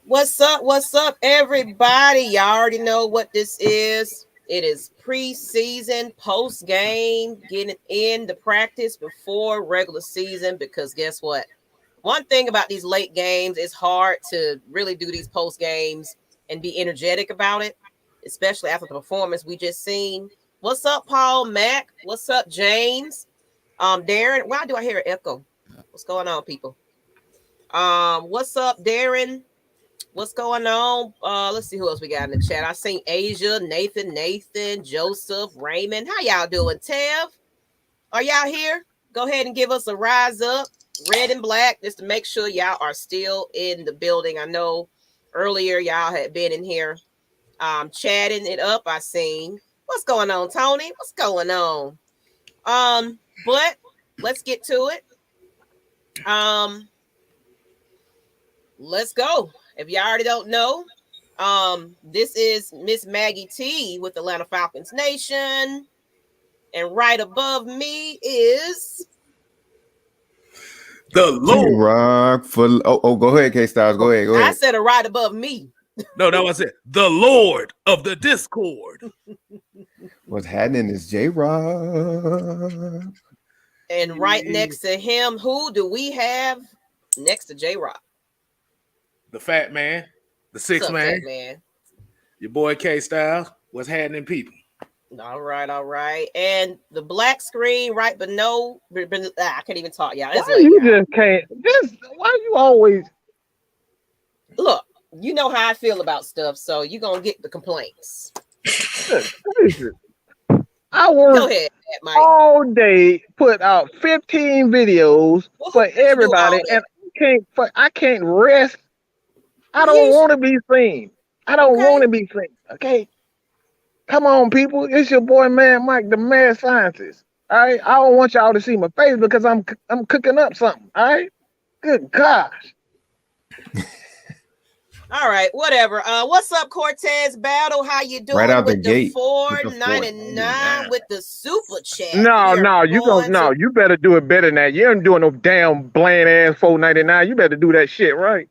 What's up? What's up, everybody? Y'all already know what this is. It is preseason, post game, getting in the practice before regular season. Because guess what? One thing about these late games, it's hard to really do these post games and be energetic about it, especially after the performance we just seen. What's up, Paul, Mac? What's up, James? Darren. Why do I hear an echo? What's going on, people? What's up, Darren? What's going on? Let's see who else we got in the chat. I seen Asia, Nathan, Joseph, Raymond. How y'all doing? Tev, are y'all here? Go ahead and give us a rise up, red and black, just to make sure y'all are still in the building. I know earlier y'all had been in here chatting it up. I seen. What's going on, Tony? What's going on? But let's get to it. Let's go. If you already don't know, this is Miss Maggie T with Atlanta Falcons Nation. And right above me is the Lord. Rock for go ahead, K Styles. Go ahead. I said right above me. No, that was it. The Lord of the Discord. What's happening is J Rock. And right next to him, who do we have next to J Rock? The fat man, the six man, your boy K Styles. What's happening, people? All right. And the black screen right below. I can't even talk, y'all. Why you just can't? Why you always? Look, you know how I feel about stuff, so you're gonna get the complaints. I work Go ahead, Mike. all day, put out 15 videos for everybody, and I can't rest. I don't want to be seen. I don't want to be seen. Okay, come on, people. It's your boy, Man Mike, the mad scientist. All right, I don't want y'all to see my face because I'm cooking up something. All right, good gosh. All right, whatever. What's up, Cortez Battle? How you doing? Right out with the gate. $4.99 with the super chat. You better do it better than that. You ain't doing no damn bland ass $4.99. You better do that shit right.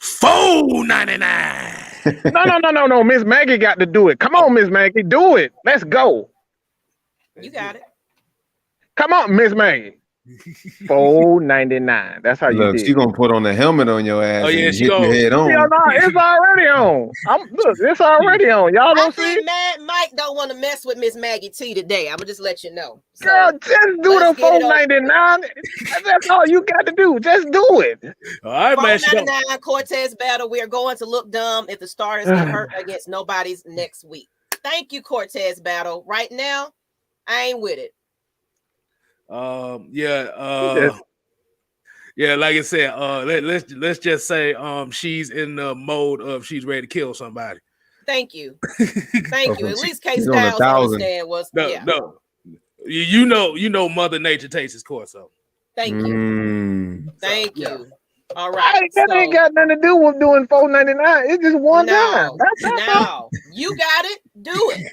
$4.99. No. Miss Maggie got to do it. Come on, Miss Maggie, do it. Let's go. You got it. Come on, Miss Maggie. $4.99. That's how you did. She gonna put on the helmet on your ass. Oh yeah, and she hit your head on. Yeah, no, it's already on. It's already on. Y'all don't see it? Mad Mike don't want to mess with Miss Maggie T today. I'm gonna just let you know. So, girl, just do the $4.99. That's all you got to do. Just do it. All right, man. $4.99 Cortez Battle. We are going to look dumb if the starters get hurt against nobody's next week. Thank you, Cortez Battle. Right now, I ain't with it. Like I said, let's just say she's in the mode of she's ready to kill somebody. Thank you. At least K Styles understand what's no. You know Mother Nature takes his course. So thank you. Thank you. All right. That ain't got nothing to do with doing $4.99. It's just one time. Now you got it. Do it.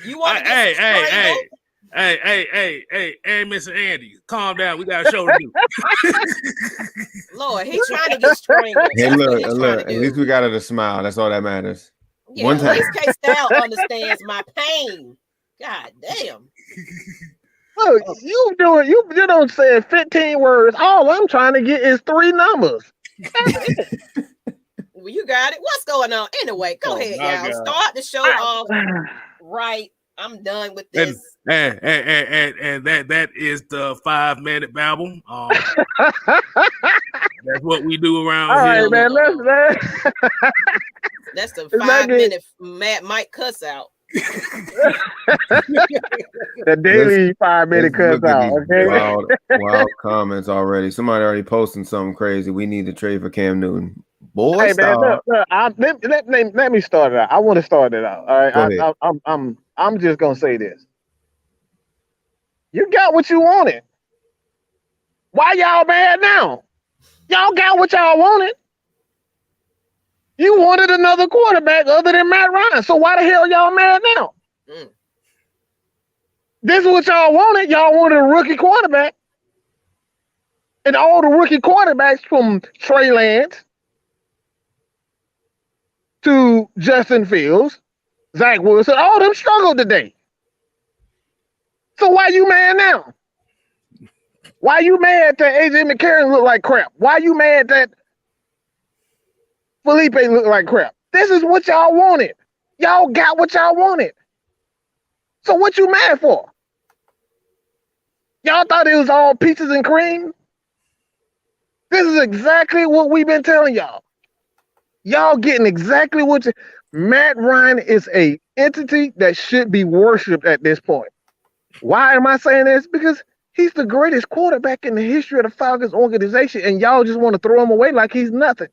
You want to Hey, Mr. Andy, calm down. We got a show to do. Lord, he's trying to get strangled. Hey, look. At least we got her to smile. That's all that matters. Yeah, one time. At least K-Style understands my pain. God damn. Look, you don't say 15 words. All I'm trying to get is 3 numbers. Well, you got it. What's going on? Anyway, go ahead, y'all. God. Start the show off right. I'm done with this. And that is the 5-minute babble. That's what we do around here. All right, man. That's the 5-minute Mad Mike cuss out. The daily 5-minute cuss out. Okay. Wild comments already. Somebody already posting something crazy. We need to trade for Cam Newton. Boy, hey, man, look, let me start it out. I want to start it out. All right. I'm just gonna say this. You got what you wanted. Why y'all mad now? Y'all got what y'all wanted. You wanted another quarterback other than Matt Ryan. So why the hell y'all mad now? This is what y'all wanted. Y'all wanted a rookie quarterback. And all the rookie quarterbacks from Trey Lance, to Justin Fields, Zach Wilson, all them struggled today. So why you mad now? Why you mad that AJ McCarron look like crap? Why you mad that Felipe look like crap? This is what y'all wanted. Y'all got what y'all wanted. So what you mad for? Y'all thought it was all peaches and cream? This is exactly what we've been telling y'all. Y'all getting exactly what you... Matt Ryan is a entity that should be worshipped at this point. Why am I saying this? Because he's the greatest quarterback in the history of the Falcons organization, and y'all just want to throw him away like he's nothing.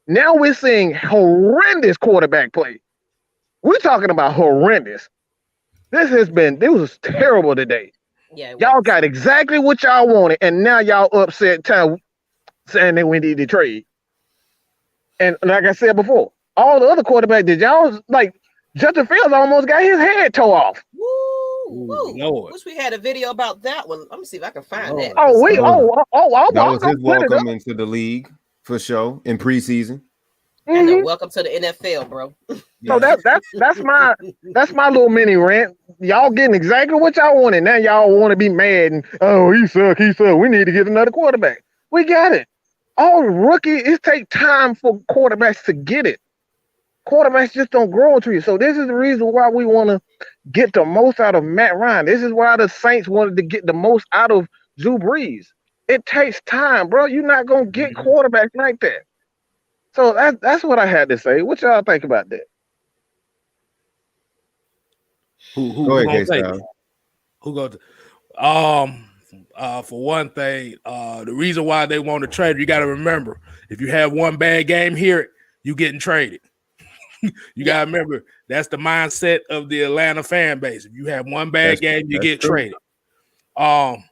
Now we're seeing horrendous quarterback play. We're talking about horrendous. It was terrible today. Yeah, y'all got exactly what y'all wanted, and now y'all upset saying that we need to trade. And like I said before, all the other quarterbacks, did y'all like Justin Fields almost got his head tore off. Woo. Wish we had a video about that one. Let me see if I can find that. That was his welcome into the league for sure in preseason. And welcome to the NFL, bro. So that's my little mini rant. Y'all getting exactly what y'all wanted. Now y'all want to be mad and he suck. We need to get another quarterback. We got it. All rookies, it takes time for quarterbacks to get it. Quarterbacks just don't grow into you. So this is the reason why we want to get the most out of Matt Ryan. This is why the Saints wanted to get the most out of Drew Brees. It takes time, bro. You're not gonna get quarterbacks like that. So that's what I had to say. What y'all think about that? Who go ahead, K-Style. Who go to? For one thing, the reason why they want to trade, you got to remember, if you have one bad game here, you getting traded. You got to remember, that's the mindset of the Atlanta fan base. If you have one bad game, you get traded. But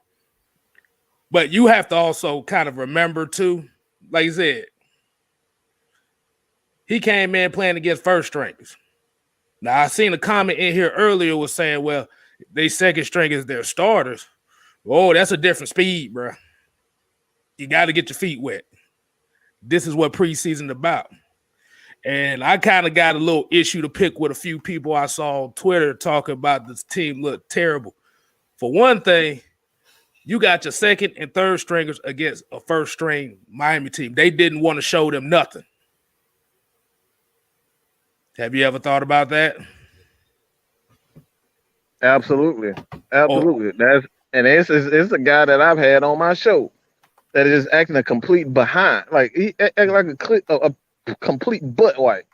you have to also kind of remember too, like you said, he came in playing against first stringers. Now, I seen a comment in here earlier was saying, well, they second string is their starters. Oh, that's a different speed, bro. You got to get your feet wet. This is what preseason about. And I kind of got a little issue to pick with a few people I saw on Twitter talking about this team look terrible. For one thing, you got your second and third stringers against a first string Miami team. They didn't want to show them nothing. Have you ever thought about that? Absolutely. It's a guy that I've had on my show that is acting a complete behind. Like he acting like a complete butt wipe.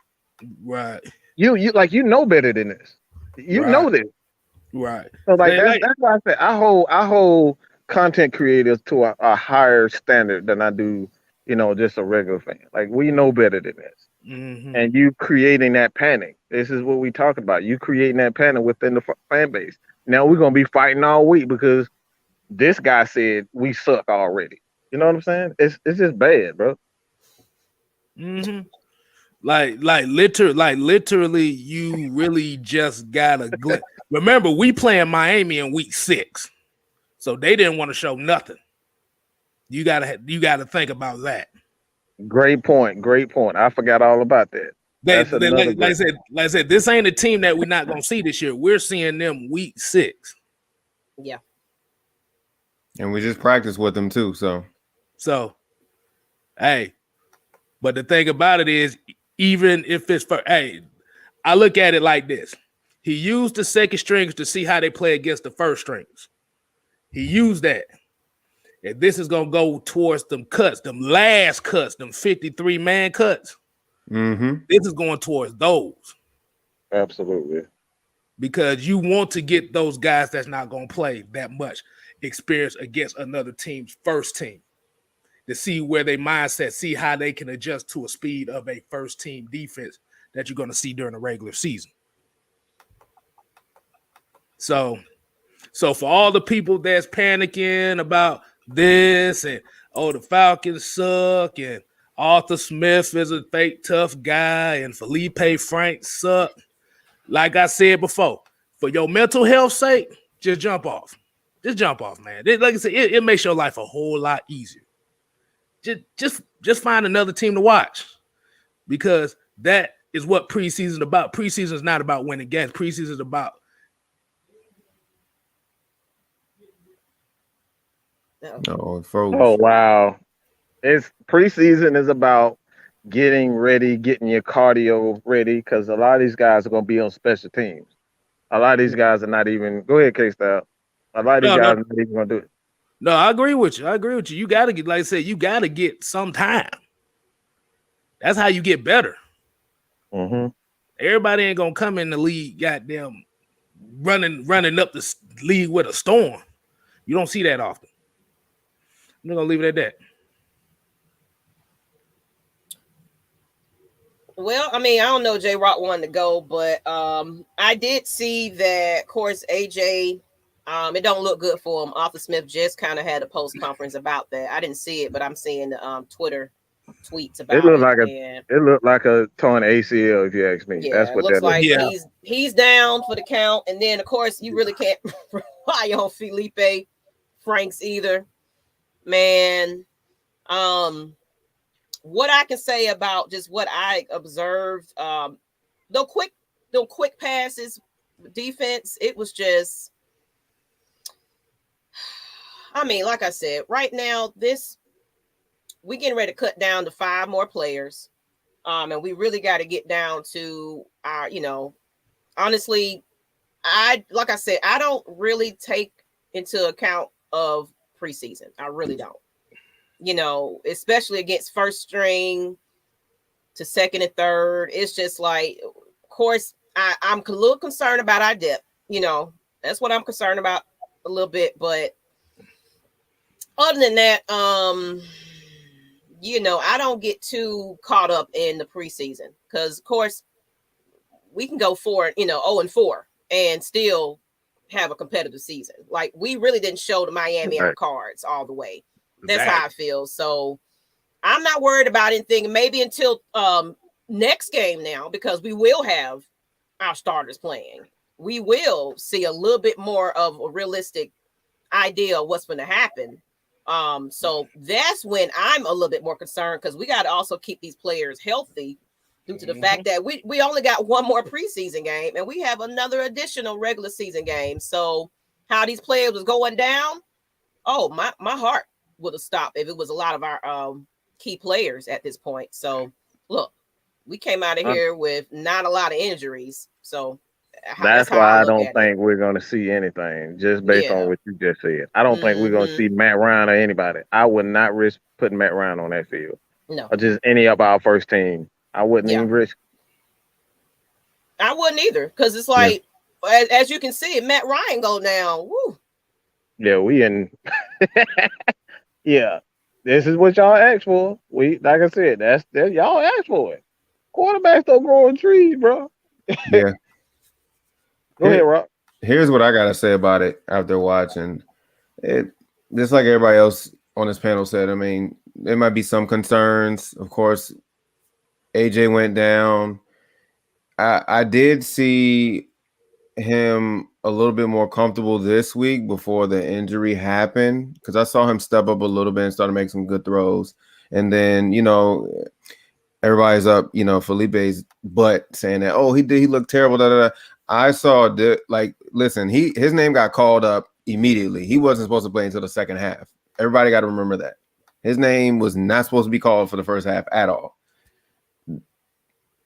Right. You know better than this. You know this. Right. So that's why I say I hold content creators to a higher standard than I do, just a regular fan. Like we know better than this. Mm-hmm. And you creating that panic. This is what we talk about. You creating that panic within the fan base. Now we're gonna be fighting all week because this guy said we suck already. You know what I'm saying? It's just bad, bro. Mm-hmm. Like literally, you really just gotta remember we playing Miami in week 6, so they didn't want to show nothing. You gotta think about that. Great point. I forgot all about that. Like I said, this ain't a team that we're not gonna see this year. We're seeing them week 6. Yeah. And we just practice with them too. So hey, but the thing about it is, even if it's I look at it like this. He used the second strings to see how they play against the first strings. He used that. And this is going to go towards them cuts, them last cuts, them 53-man cuts. Mm-hmm. This is going towards those. Absolutely. Because you want to get those guys that's not going to play that much experience against another team's first team to see where they mindset, see how they can adjust to a speed of a first team defense that you're going to see during the regular season. So for all the people that's panicking about this and the Falcons suck and Arthur Smith is a fake tough guy and Felipe Frank suck. Like I said before, for your mental health sake, just jump off. Just jump off, man. Like I said, it makes your life a whole lot easier. Just find another team to watch because that is what preseason is about. Preseason is not about winning games. Preseason is about No, it froze. Oh wow. It's preseason is about getting ready, getting your cardio ready, because a lot of these guys are gonna be on special teams. A lot of these guys are not even go ahead, K-Style. A lot of these No, guys no. are not even gonna do it. No, I agree with you. You got to get, like I said, you got to get some time. That's how you get better. Mm-hmm. Everybody ain't gonna come in the league, goddamn, running up the league with a storm. You don't see that often. I'm gonna leave it at that. Well, I mean, I don't know J Rock wanted to go, but I did see that, of course, AJ, it don't look good for him. Arthur Smith just kind of had a post conference about that. I didn't see it, but I'm seeing the Twitter tweets about It looked like a torn ACL, if you ask me. Yeah, That's it what looks that looks like like. he's down for the count, and then of course you really can't rely on Felipe Franks either, man. What I can say about just what I observed, the quick passes, defense, it was just, I mean, like I said, right now we getting ready to cut down to 5 more players. And we really got to get down to our, honestly, like I said, I don't really take into account of preseason. I really don't. Especially against first string to second and third. It's just like, of course, I'm a little concerned about our depth. That's what I'm concerned about a little bit. But other than that, I don't get too caught up in the preseason because, of course, we can go 0-4 and still have a competitive season. Like, we really didn't show the Miami our cards all the way. That's how I feel. So I'm not worried about anything. Maybe until next game now, because we will have our starters playing. We will see a little bit more of a realistic idea of what's going to happen. So that's when I'm a little bit more concerned because we got to also keep these players healthy due to the fact that we only got one more preseason game and we have another additional regular season game. So how these players was going down, my heart would have stopped if it was a lot of our key players at this point. So look, we came out of here with not a lot of injuries. So that's why I don't think we're going to see anything just based on what you just said. I don't think we're going to see Matt Ryan or anybody. I would not risk putting Matt Ryan on that field. No. Or just any of our first team. I wouldn't even risk. I wouldn't either because it's like, as you can see, Matt Ryan go down. Woo. Yeah, we in. Yeah, this is what y'all asked for. Like I said, that's y'all asked for it. Quarterbacks don't grow on trees, bro. Yeah. Go ahead, Rob. Here's what I gotta say about it after watching it. Just like everybody else on this panel said, I mean, there might be some concerns. Of course, AJ went down. I did see him a little bit more comfortable this week before the injury happened because I saw him step up a little bit and start to make some good throws. And then, everybody's up, Felipe's butt saying that, he looked terrible. Da, da, da. I saw listen, his name got called up immediately. He wasn't supposed to play until the second half. Everybody got to remember that. His name was not supposed to be called for the first half at all.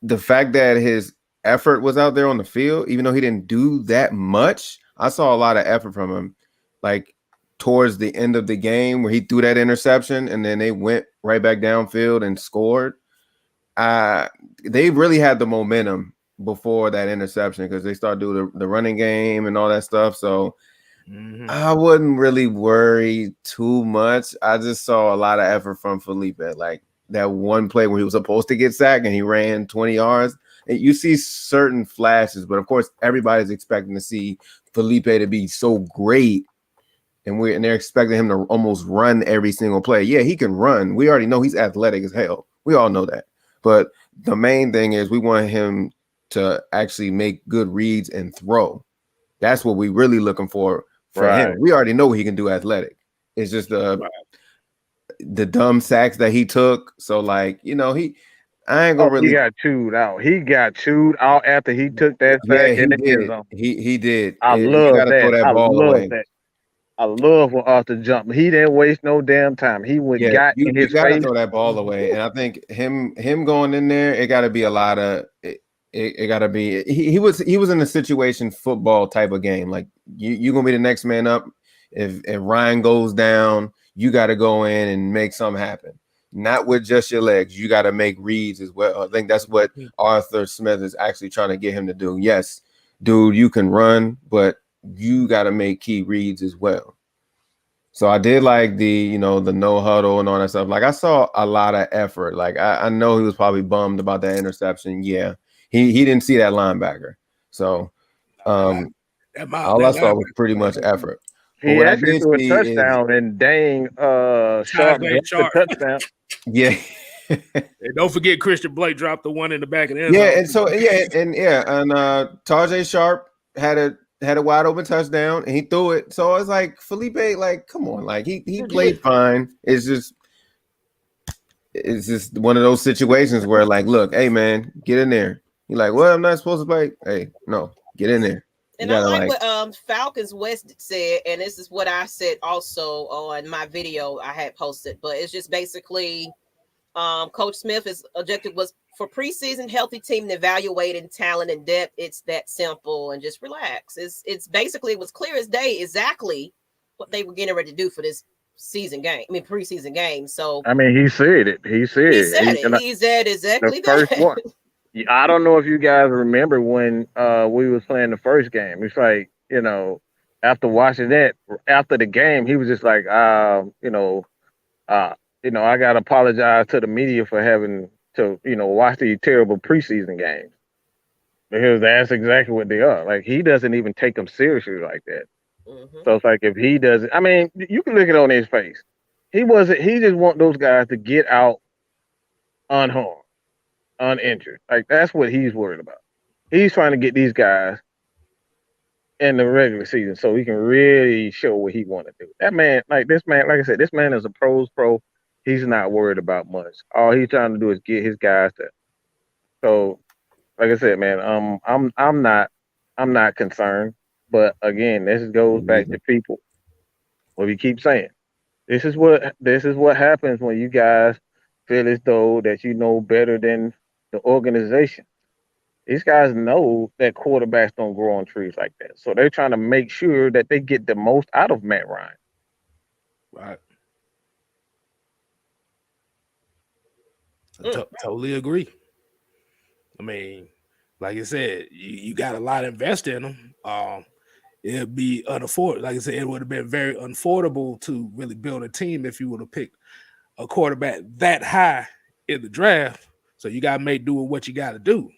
The fact that his effort was out there on the field, even though he didn't do that much, I saw a lot of effort from him, like towards the end of the game where he threw that interception and then they went right back downfield and scored. They really had the momentum before that interception because they started doing the running game and all that stuff. So I wouldn't really worry too much. I just saw a lot of effort from Felipe, like that one play where he was supposed to get sacked and he ran 20 yards. And you see certain flashes, but of course everybody's expecting to see Felipe to be so great, and they're expecting him to almost run every single play. Yeah, he can run. We already know he's athletic as hell. We all know that. But the main thing is we want him to actually make good reads and throw. That's what we're really looking for him. We already know he can do athletic. It's just the dumb sacks that he took. So I ain't Oh, gonna he really. got chewed out. He got chewed out after he took that Yeah, sack he in the end did. zone. He did. I You got love to throw that. that I ball love away. that. I love when Arthur jumped. He didn't waste no damn time. He went, Yeah, got in you his got to face. throw that ball away. And I think him going in there, it got to be a lot of it got to be. He was in a situation football type of game. Like you gonna be the next man up. If Ryan goes down, you got to go in and make something happen. Not with just your legs. You got to make reads as well. I think that's what Arthur Smith is actually trying to get him to do. Yes, dude, you can run, but you got to make key reads as well. So I did like the no huddle and all that stuff. Like I saw a lot of effort. Like I know he was probably bummed about that interception. Yeah, he didn't see that linebacker. So all I saw was pretty much effort. But He what I actually did threw a see is touchdown, and dang, Sharp dropped the touchdown. yeah. And don't forget Christian Blake dropped the one in the back of the end Yeah, zone. and so and Tajay Sharp had a wide open touchdown and he threw it. So it's like Felipe, like, come on, like he played fine. It's just one of those situations where like, look, hey man, get in there. You're like, well, I'm not supposed to play. Hey, no, get in there. And I like what Falcons West said, and this is what I said also on my video I had posted, but it's just basically Coach Smith's objective was for preseason healthy team evaluating talent and depth. It's that simple and just relax. It's basically, it was clear as day exactly what they were getting ready to do for this season game. I mean preseason game. So I mean, he said it. He said it. He said exactly the first that. one. I don't know if you guys remember when we was playing the first game. It's like, after watching that, after the game, he was just like, I gotta apologize to the media for having to, watch these terrible preseason games. Because that's exactly what they are. Like, he doesn't even take them seriously like that. Mm-hmm. So it's like, if he doesn't, I mean, you can look it on his face. He just want those guys to get out unharmed, uninjured. Like, that's what he's worried about. He's trying to get these guys in the regular season so he can really show what he want to do. Like I said, this man is a pro's pro. He's not worried about much. All he's trying to do is get his guys to. So, like I said, man, I'm not concerned. But again, this goes back to people. What we keep saying. This is what happens when you guys feel as though that you know better than the organization. These guys know that quarterbacks don't grow on trees like that. So they're trying to make sure that they get the most out of Matt Ryan. Right. Totally agree. I mean, like I said, you got a lot invested in them. It'd be unaffordable. Like I said, it would have been very unaffordable to really build a team if you would have picked a quarterback that high in the draft. So you got to make do with what you got to do.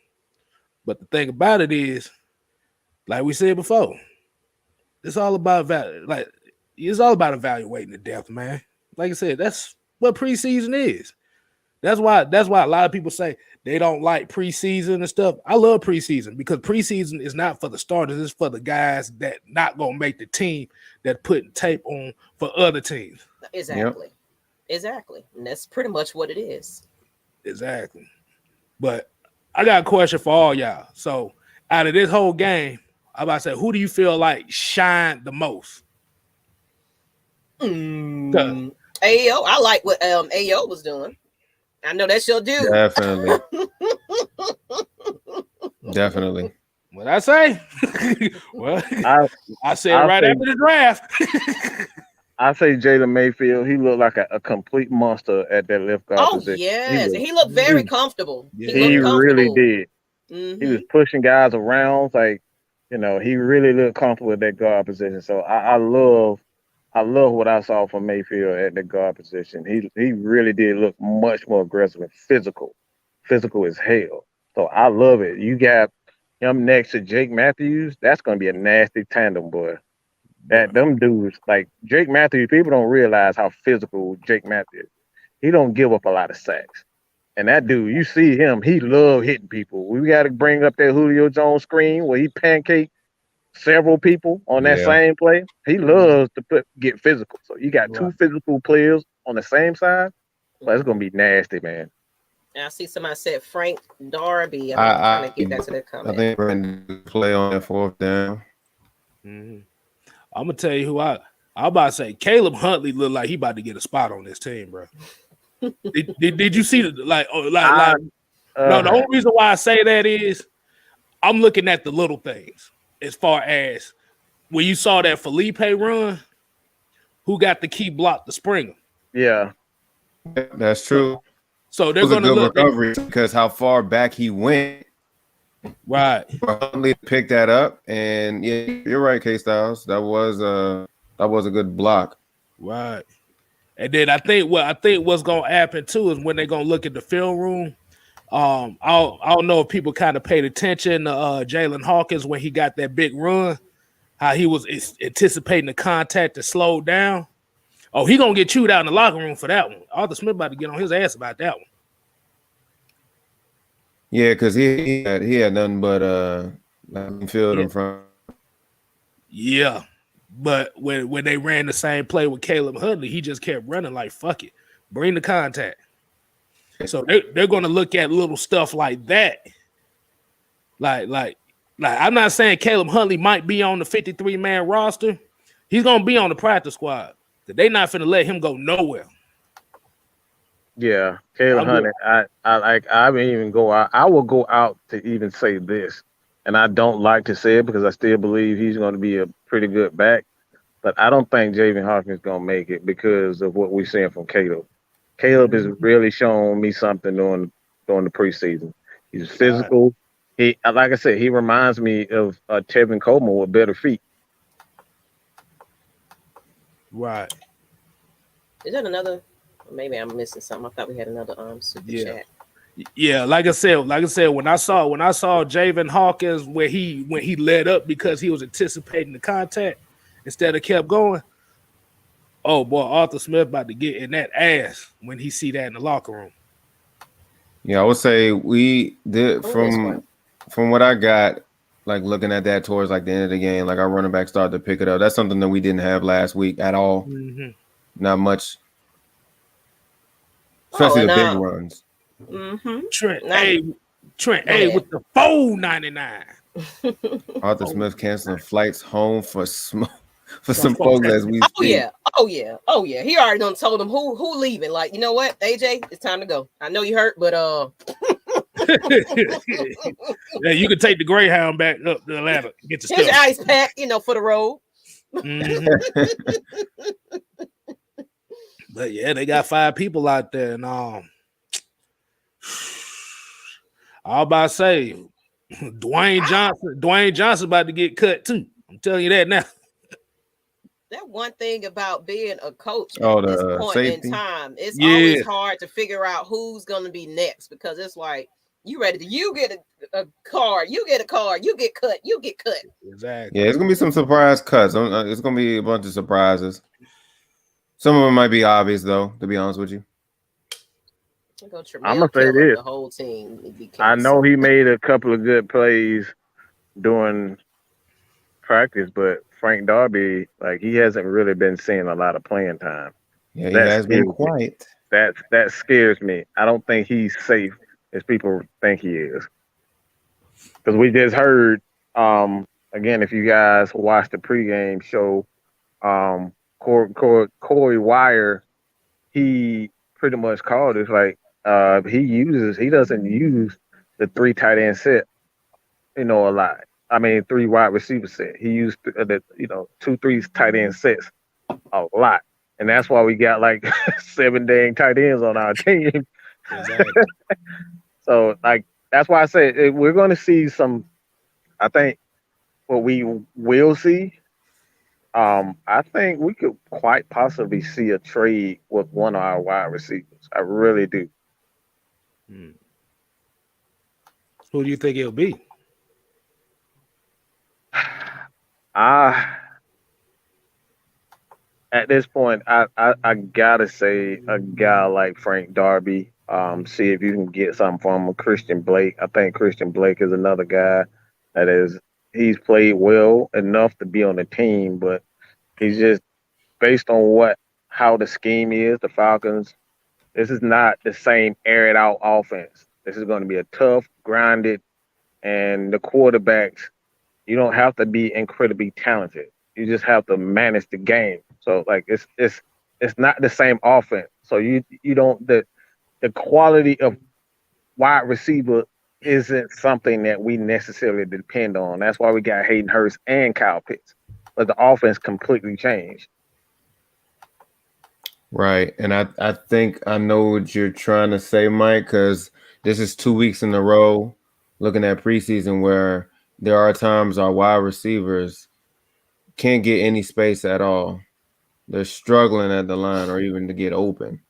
But the thing about it is, like we said before, it's all about it's all about evaluating the depth, man. Like I said, that's what preseason is. That's why a lot of people say they don't like preseason and stuff. I love preseason because preseason is not for the starters, it's for the guys that not gonna make the team, that putting tape on for other teams. Exactly. Yep. Exactly. And that's pretty much what it is. Exactly. But I got a question for all y'all. So out of this whole game, I'm about to say, who do you feel like shined the most? AO. I like what AO was doing. I know that's your dude. Definitely. Definitely. What I say? Well, I said right after the draft. I say Jalen Mayfield. He looked like a complete monster at that left guard position. Yes, he looked very comfortable. He really did. Mm-hmm. He was pushing guys around, like, he really looked comfortable at that guard position. So I love what I saw from Mayfield at the guard position. He really did look much more aggressive and physical as hell. So I love it. You got him next to Jake Matthews. That's going to be a nasty tandem, boy. That them dudes, like Jake Matthews, people don't realize how physical Jake Matthews is. He don't give up a lot of sacks. And that dude, you see him, he love hitting people. We got to bring up that Julio Jones screen where he pancaked several people on that same play. He loves to get physical. So you got two physical players on the same side. Well, it's gonna be nasty, man. I see somebody said Frank Darby. I'm trying to get back to that I comment. think Brandon play on that fourth down. I'm gonna tell you who I'm about to say. Caleb Huntley looked like he about to get a spot on this team, bro. did you see the No, the only reason why I say that is I'm looking at the little things as far as when you saw that Felipe run, who got the key block to Springer. Yeah, that's true. So they're It was a going to good look recovery because how far back he went. Right. Huntley picked that up, and yeah, you're right, K Styles. That was a good block. Right. And then I think what's going to happen too is when they're going to look at the film room. I don't know if people kind of paid attention to Jalen Hawkins when he got that big run, how he was anticipating the contact to slow down. Oh, he gonna get chewed out in the locker room for that one. Arthur Smith about to get on his ass about that one. Yeah, because he had nothing but field in front. Yeah, but when they ran the same play with Caleb Huntley, he just kept running like fuck it, bring the contact. So they're going to look at little stuff like that. Like I'm not saying Caleb Huntley might be on the 53-man roster. He's going to be on the practice squad. They're not finna let him go nowhere. Yeah, Caleb Huntley. I would even go out. I will go out to even say this, and I don't like to say it because I still believe he's going to be a pretty good back. But I don't think Javen Hawkins is going to make it because of what we're seeing from Caleb. Caleb has really shown me something during the preseason. He's physical. He, like I said, he reminds me of Tevin Coleman with better feet. Right. Is that another? Maybe I'm missing something. I thought we had another super chat. Yeah, like I said, when I saw Javen Hawkins when he led up because he was anticipating the contact instead of kept going. Oh boy, Arthur Smith about to get in that ass when he see that in the locker room. Yeah, I would say we did from what I got, like looking at that towards like the end of the game, like our running back started to pick it up. That's something that we didn't have last week at all. Mm-hmm. Not much, especially the big runs. Mm-hmm. Trent A with the $4.99. Arthur Smith canceling flights home for some folks as we speak. Oh yeah. He already done told them who leaving. Like, you know what, AJ, it's time to go. I know you hurt, but yeah, you can take the Greyhound back up to Atlanta. Get your here's stuff. your ice pack, for the road. Mm-hmm. But yeah, they got 5 people out there, and I about to say Dwayne Johnson about to get cut too. I'm telling you that now. That one thing about being a coach at this point safety. In time, it's always hard to figure out who's going to be next because it's like you ready to you get a card, you get a card, you get cut. Exactly. Yeah, it's gonna be some surprise cuts. It's gonna be a bunch of surprises. Some of them might be obvious though. To be honest with you, I'm gonna say this: the whole team. I know he made a couple of good plays during practice, but Frank Darby, like he hasn't really been seeing a lot of playing time. Yeah, he has been quiet. That scares me. I don't think he's safe as people think he is. Because we just heard, again, if you guys watched the pregame show, Corey Wire, he pretty much called it like he doesn't use the 3 tight end set, a lot. I mean, 3 wide receiver set. He used the 2-3 tight end sets a lot, and that's why we got like 7 dang tight ends on our team. Exactly. So like that's why I say we're going to see some. I think what we will see. I think we could quite possibly see a trade with one of our wide receivers. I really do. Who do you think it'll be? At this point, I gotta say a guy like Frank Darby. See if you can get something from him. Christian Blake. I think Christian Blake is another guy he's played well enough to be on the team, but he's just based on how the scheme is. The Falcons This is not the same air it out offense. This is going to be a tough, grinded, and the quarterbacks. You don't have to be incredibly talented. You just have to manage the game. So like it's not the same offense. So you don't the quality of wide receiver isn't something that we necessarily depend on. That's why we got Hayden Hurst and Kyle Pitts. But the offense completely changed. Right. And I think I know what you're trying to say, Mike, because this is 2 weeks in a row looking at preseason where there are times our wide receivers can't get any space at all. They're struggling at the line or even to get open.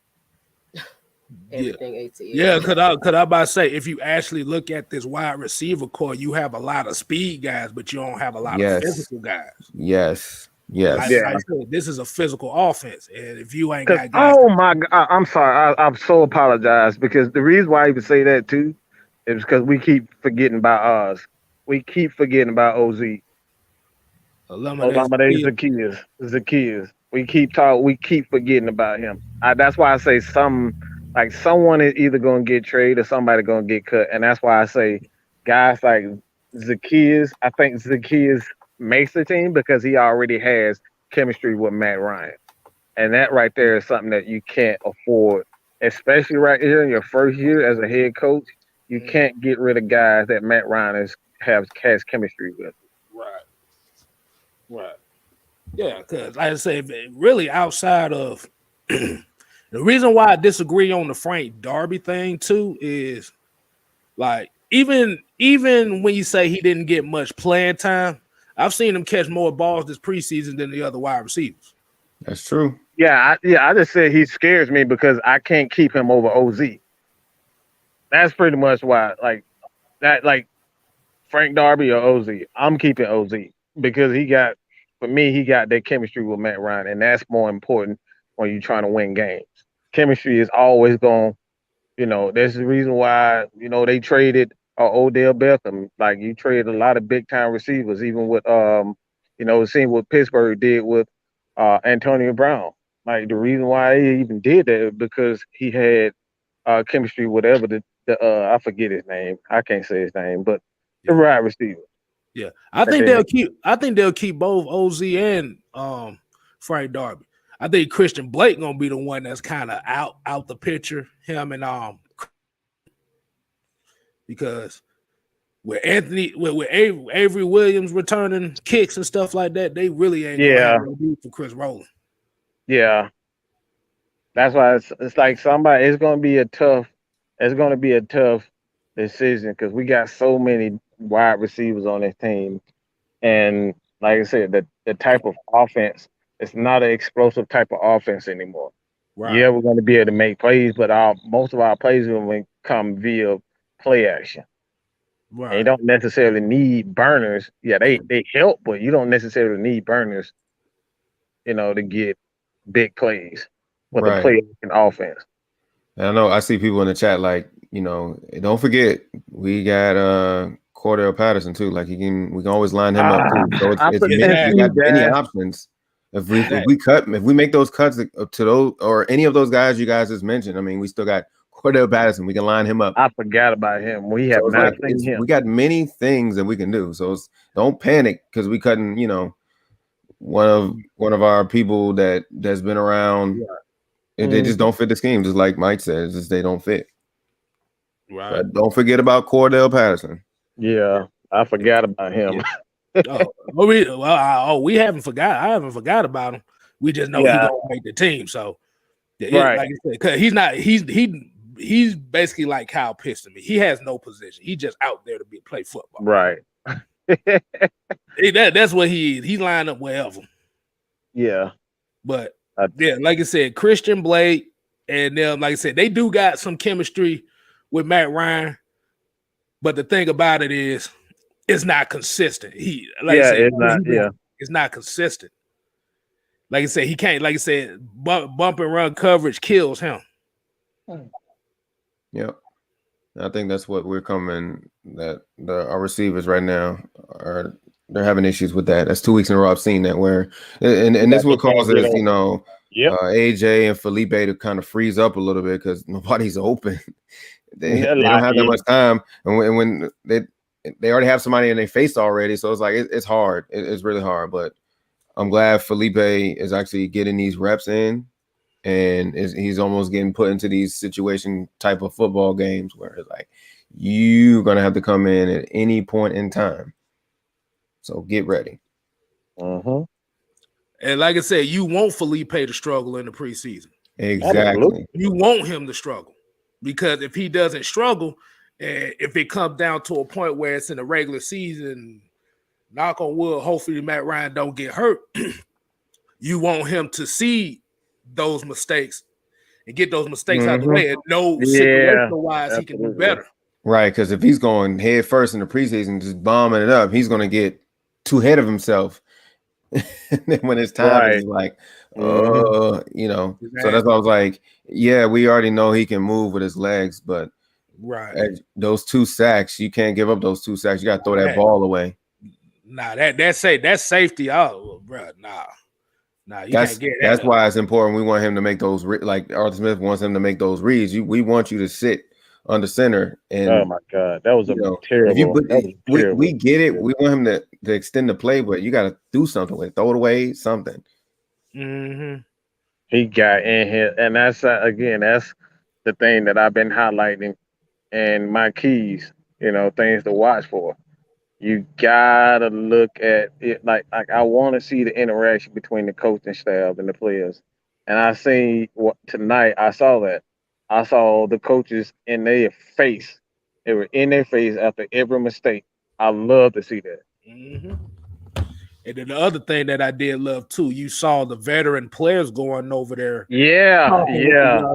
Everything ATL. Yeah, because I about to say, if you actually look at this wide receiver core, you have a lot of speed guys, but you don't have a lot of physical guys. Yes. Like I said, this is a physical offense, and if you ain't got guys, my God, I'm sorry, I'm so apologize because the reason why I even say that too is because we keep forgetting about us. We keep forgetting about OZ. Zacchaeus. We keep forgetting about him. That's why I say someone is either gonna get traded or somebody gonna get cut, and that's why I say guys like Zacchaeus. I think Zacchaeus makes the team because he already has chemistry with Matt Ryan, and that right there is something that you can't afford, especially right here in your first year as a head coach. You can't get rid of guys that Matt Ryan has chemistry with. Right. Yeah, because like I say, really outside of the reason why I disagree on the Frank Darby thing too is like even when you say he didn't get much playing time, I've seen him catch more balls this preseason than the other wide receivers. That's true. Yeah, I just said he scares me because I can't keep him over OZ. That's pretty much why, like Frank Darby or OZ. I'm keeping OZ because he got that chemistry with Matt Ryan, and that's more important when you're trying to win games. Chemistry is always going. That's the reason why they traded Odell Beckham. Like you traded a lot of big time receivers, even with seeing what Pittsburgh did with Antonio Brown. Like the reason why he even did that because he had chemistry, whatever the I forget his name. I can't say his name, but the wide receiver. Yeah, I think they'll keep both OZ and Frank Darby. I think Christian Blake gonna be the one that's kind of out the picture. Him and because with Avery Williams returning kicks and stuff like that, they really ain't gonna have no need for Chris Rowland. Yeah, that's why it's like somebody. It's gonna be a tough decision because we got so many wide receivers on this team, and like I said, the type of offense. It's not an explosive type of offense anymore. Right. Yeah, we're going to be able to make plays, but most of our plays will come via play action. Right. And you don't necessarily need burners. Yeah, they help, but you don't necessarily need burners, to get big plays with the play action offense. And I know I see people in the chat like, don't forget we got Cordell Patterson too. Like we can always line him up too. So it's many options. If we make those cuts to those or any of those guys you guys just mentioned, I mean, we still got Cordell Patterson. We can line him up. I forgot about him. We have not seen him. We got many things that we can do. So don't panic because we couldn't, one of our people that's been around. They just don't fit the scheme, just like Mike says, just they don't fit. Right. But don't forget about Cordell Patterson. Yeah, I forgot about him. Yeah. We haven't forgot. I haven't forgot about him. We just know he's gonna make the team. So, right, like I said, because he's not. He's basically like Kyle Pitts to me. He has no position. He's just out there to play football. Right. That's what he is. He lined up wherever. Yeah. But like I said, Christian Blake and them, like I said, they do got some chemistry with Matt Ryan. But the thing about it is, it's not consistent. It's not consistent. Like I said, he can't. Like I said, bump and run coverage kills him. Yep, I think that's what we're coming. That our receivers right now they're having issues with that. That's 2 weeks in a row I've seen that where, and this what causes AJ and Felipe to kind of freeze up a little bit because nobody's open. they don't have that much time, and when they already have somebody in their face already, so it's like it's hard. It's really hard, but I'm glad Felipe is actually getting these reps in, and he's almost getting put into these situation type of football games where it's like you're gonna have to come in at any point in time. So get ready. And like I said, you want Felipe to struggle in the preseason. Exactly. You want him to struggle because if he doesn't struggle, and if it comes down to a point where it's in the regular season, knock on wood, hopefully Matt Ryan don't get hurt. You want him to see those mistakes and get those mistakes out of the way and know situational-wise he can do better. Right, because if he's going head first in the preseason, just bombing it up, he's going to get too ahead of himself. And then when it's time, it's like, So that's why I was like, yeah, we already know he can move with his legs, but those 2 sacks, you can't give up those 2 sacks. You got to throw that ball away. Nah, that's safety. Oh, bro, nah, you can't get that. That's why it's important. We want him to make those, like Arthur Smith wants him to make those reads. We want you to sit under center. And oh my God, that was terrible. We get it. We want him to extend the play, but you got to do something with it. Throw it away, something. He got in here, and that's again, that's the thing that I've been highlighting and my keys. Things to watch for. You gotta look at it like I want to see the interaction between the coaching staff and the players. And I see tonight. I saw that. I saw the coaches in their face. They were in their face after every mistake. I love to see that. And then the other thing that I did love too, you saw the veteran players going over there.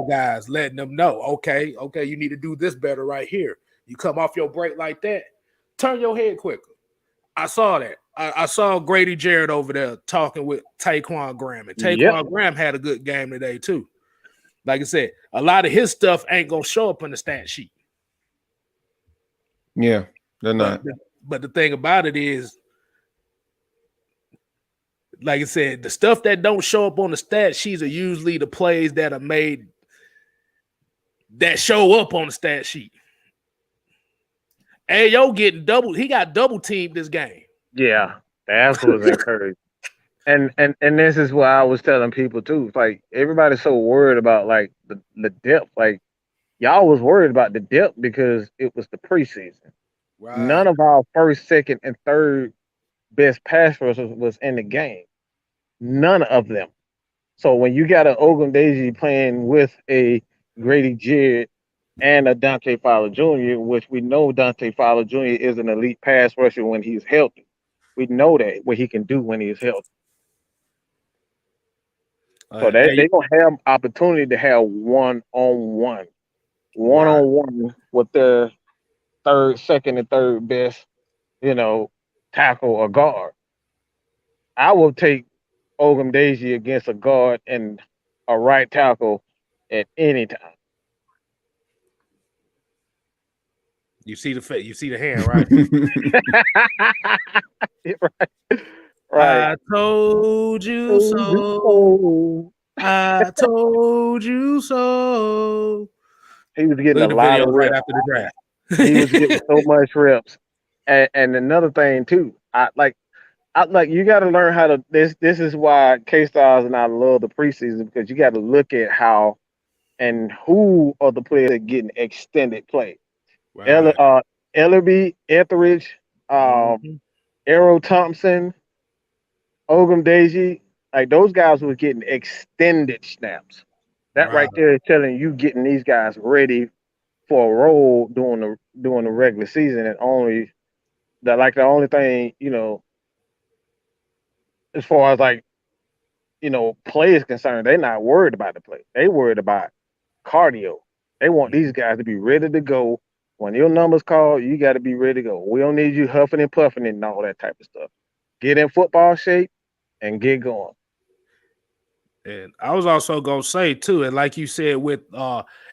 Guys, letting them know, okay, you need to do this better right here. You come off your break like that, turn your head quicker. I saw that. I saw Grady Jarrett over there talking with Taquan Graham. And Taquan Graham had a good game today too. Like I said, a lot of his stuff ain't going to show up on the stat sheet. Yeah, they're not. But the thing about it is, like I said, the stuff that don't show up on the stat sheets are usually the plays that are made that show up on the stat sheet. Ayo he got double teamed this game. Yeah, that's what's encouraging. And this is what I was telling people too. It's like everybody's so worried about like the depth. Like y'all was worried about the depth because it was the preseason. Right. None of our first, second, and third best pass rushers was in the game. None of them. So when you got an Ogundeji playing with a Grady Jarrett and a Dante Fowler Jr., which we know Dante Fowler Jr. is an elite pass rusher when he's healthy. We know that what he can do when he's healthy. So they're gonna have opportunity to have one-on-one with their second, and third best, tackle or guard. I will take Ogundeji against a guard and a right tackle at any time. You see the hand, right? Right. I told you so. I told you so. He was getting a lot of reps right after the draft. He was getting so much reps. And another thing too, I like you got to learn how to. This is why K-Stars and I love the preseason, because you got to look at how and who are the players that getting extended play. Right. Ellerby, Etheridge, Arrow Thompson, Ogundeji, like those guys were getting extended snaps. That right there is telling you getting these guys ready for a role during the regular season, and the only thing, as far as play is concerned, they're not worried about the play. They worried about cardio. They want these guys to be ready to go. When your number's called, you got to be ready to go. We don't need you huffing and puffing and all that type of stuff. Get in football shape and get going. And I was also gonna say too, and like you said with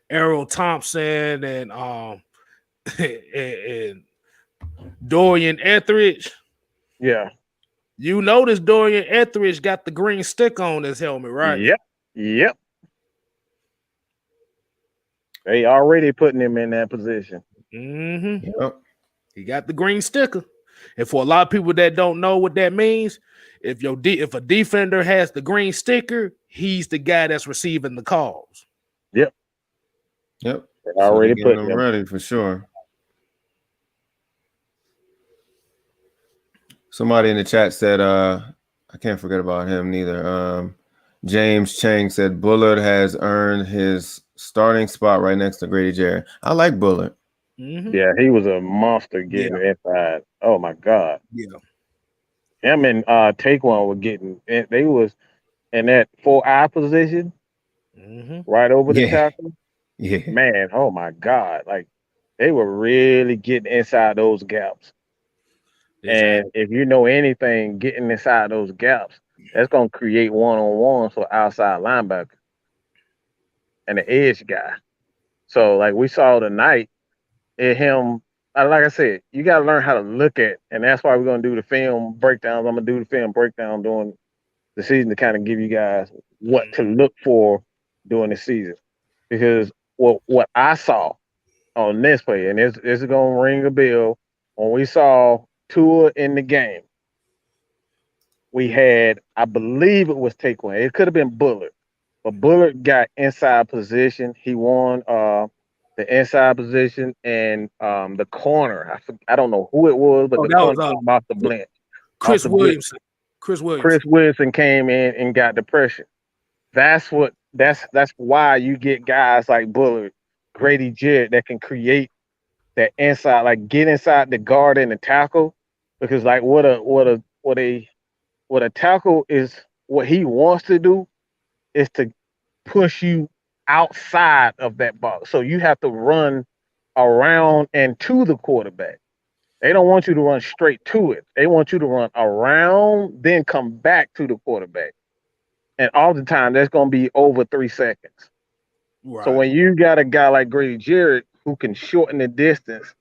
Errol Thompson and and Dorian Etheridge. Yeah. You notice Dorian Etheridge got the green stick on his helmet, right? Yep. Yep. They already putting him in that position. Mm-hmm. Yep. He got the green sticker. And for a lot of people that don't know what that means, if if a defender has the green sticker, he's the guy that's receiving the calls. Yep. Yep. They So they're already getting putting them him. ready for sure. Somebody in the chat said, I can't forget about him neither. James Chang said Bullard has earned his starting spot right next to Grady Jarrett. I like Bullard. Mm-hmm. Yeah, he was a monster getting inside. Oh my God. Yeah. Him and Taquan were getting they was in that 4-eye position Mm-hmm. right over the Yeah. tackle. Yeah. Man, oh my God. Like they were really getting inside those gaps. And if you know anything, getting inside those gaps, that's gonna create one-on-ones for outside linebacker and the edge guy. So like we saw tonight, him like I said, you gotta learn how to look at, and that's why we're gonna do the film breakdowns. I'm gonna do the film breakdown during the season to kind of give you guys what to look for during the season. Because what I saw on this play, and this is gonna ring a bell, when we saw Tua in the game, we had, I believe it was Taquan. It could have been Bullard, but Bullard got inside position. He won the inside position, and the corner. I don't know who it was, but the that corner was came off the blitz. Chris Williamson. Chris Williamson came in and got the pressure. That's why you get guys like Bullard, Grady Jarrett that can create that inside, like get inside the guard and the tackle, because like what a tackle is, what he wants to do is to push you outside of that box. So you have to run around and to the quarterback. They don't want you to run straight to it. They want you to run around, then come back to the quarterback. And all the time, that's going to be over 3 seconds. Right. So when you got a guy like Grady Jarrett who can shorten the distance,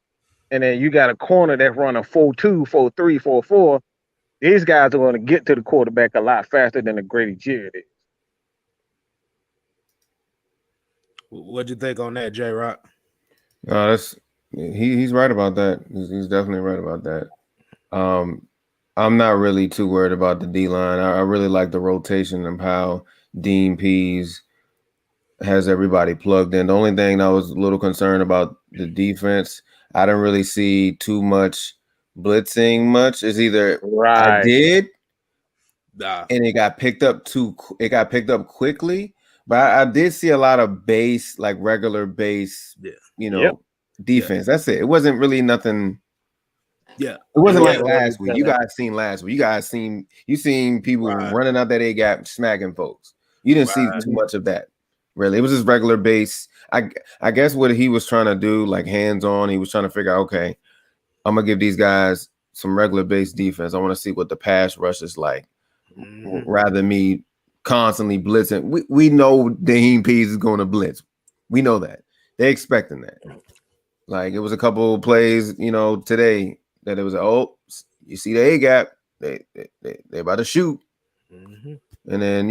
and then you got a corner that's running 4-2, 4-3, 4-4, these guys are going to get to the quarterback a lot faster than the Grady Jarrett is. What'd you think on that, J Rock? He's right about that. He's definitely right about that. I'm not really too worried about the D line. I really like the rotation of how Dean Pease has everybody plugged in. The only thing I was a little concerned about the defense, I didn't really see too much blitzing. Much is either I did, and it got picked up quickly. But I did see a lot of base, like regular base, defense. That's it. It wasn't really nothing. Yeah, it wasn't like last week. You guys seen last week. You seen people running out that A gap, smacking folks. You didn't see too much of that. Really, it was just regular base. I guess what he was trying to do, like hands on, he was trying to figure out, okay, I'm gonna give these guys some regular base defense. I want to see what the pass rush is like, rather than me constantly blitzing. We know Dean Pease is going to blitz. We know that. They're expecting that. Like it was a couple of plays, today that it was you see the A gap, they about to shoot. Mm-hmm. And then,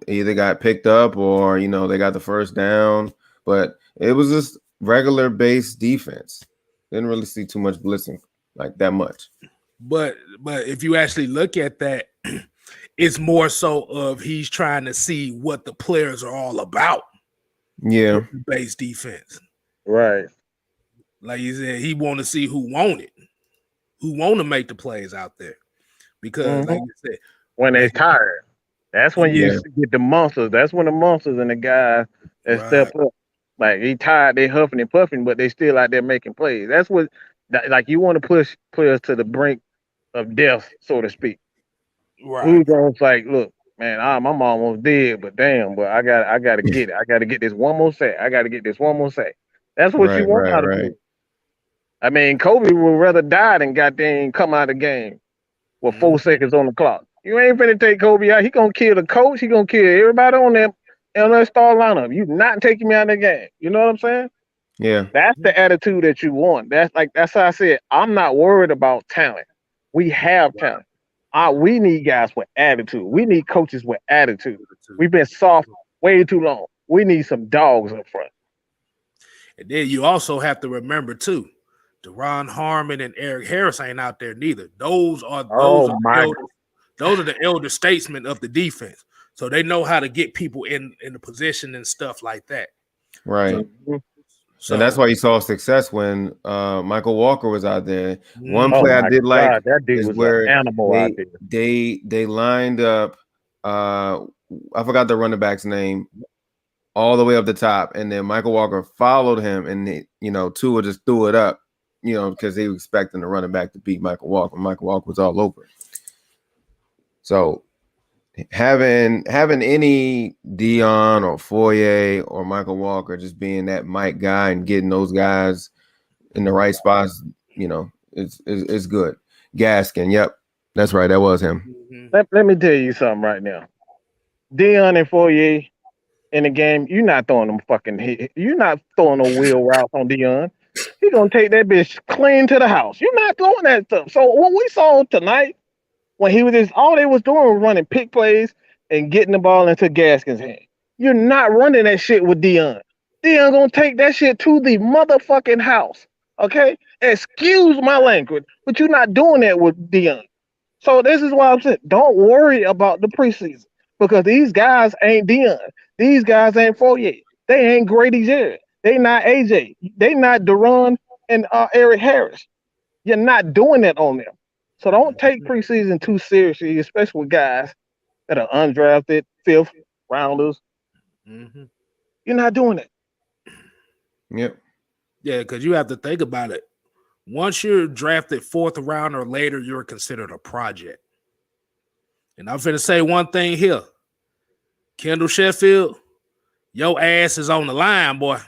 either got picked up or, they got the first down. But it was just regular base defense. Didn't really see too much blitzing, like that much. But if you actually look at that, it's more so of he's trying to see what the players are all about. Yeah. Base defense. Right. Like you said, he want to see who want it, who want to make the plays out there. Because like you said, when they're tired, that's when you get the monsters. That's when the monsters and the guys that step up. Like he tired, they huffing and puffing, but they still out there making plays. That's what, like you want to push players to the brink of death, so to speak. Right. Who's going like, look, man, I'm almost dead, but damn, but I got to get it. I got to get this one more sack. I got to get this one more sack. That's what you want out of people. I mean, Kobe would rather die than goddamn come out of the game with 4 seconds on the clock. You ain't finna take Kobe out. He gonna kill the coach. He gonna kill everybody on that star lineup. You not taking me out of the game. You know what I'm saying? Yeah. That's the attitude that you want. That's how I said. I'm not worried about talent. We have talent. We need guys with attitude. We need coaches with attitude. We've been soft Way too long. We need some dogs up front. And then you also have to remember too, Deron Harmon and Eric Harris ain't out there neither. Those are the elder statesmen of the defense. So they know how to get people in the position and stuff like that. Right. So and that's why you saw success when Michael Walker was out there. One play I did like that dude is was where an animal out there. they lined up. I forgot the running back's name. All the way up the top, and then Michael Walker followed him, and Tua just threw it up, because he was expecting the running back to beat Michael Walker. Michael Walker was all over it. So having any Dion or Foye or Michael Walker just being that Mike guy and getting those guys in the right spots, it's good. Gaskin, yep, that's right, that was him. Let me tell you something right now. Dion and Foye in the game, you're not throwing no wheel routes on Dion. He's gonna take that bitch clean to the house. You're not throwing that stuff. So what we saw tonight, when he was all they was doing was running pick plays and getting the ball into Gaskin's hand. You're not running that shit with Dion. Dion gonna take that shit to the motherfucking house. Okay? Excuse my language, but you're not doing that with Dion. So this is why I'm saying, don't worry about the preseason. Because these guys ain't Dion. These guys ain't Foye. They ain't Grady Jarrett. They not AJ. They not Deron and Eric Harris. You're not doing that on them. So don't take preseason too seriously, especially with guys that are undrafted, fifth rounders. Mm-hmm. You're not doing it. Yep. Yeah, because you have to think about it. Once you're drafted fourth round or later, you're considered a project. And I'm finna say one thing here. Kendall Sheffield, your ass is on the line, boy.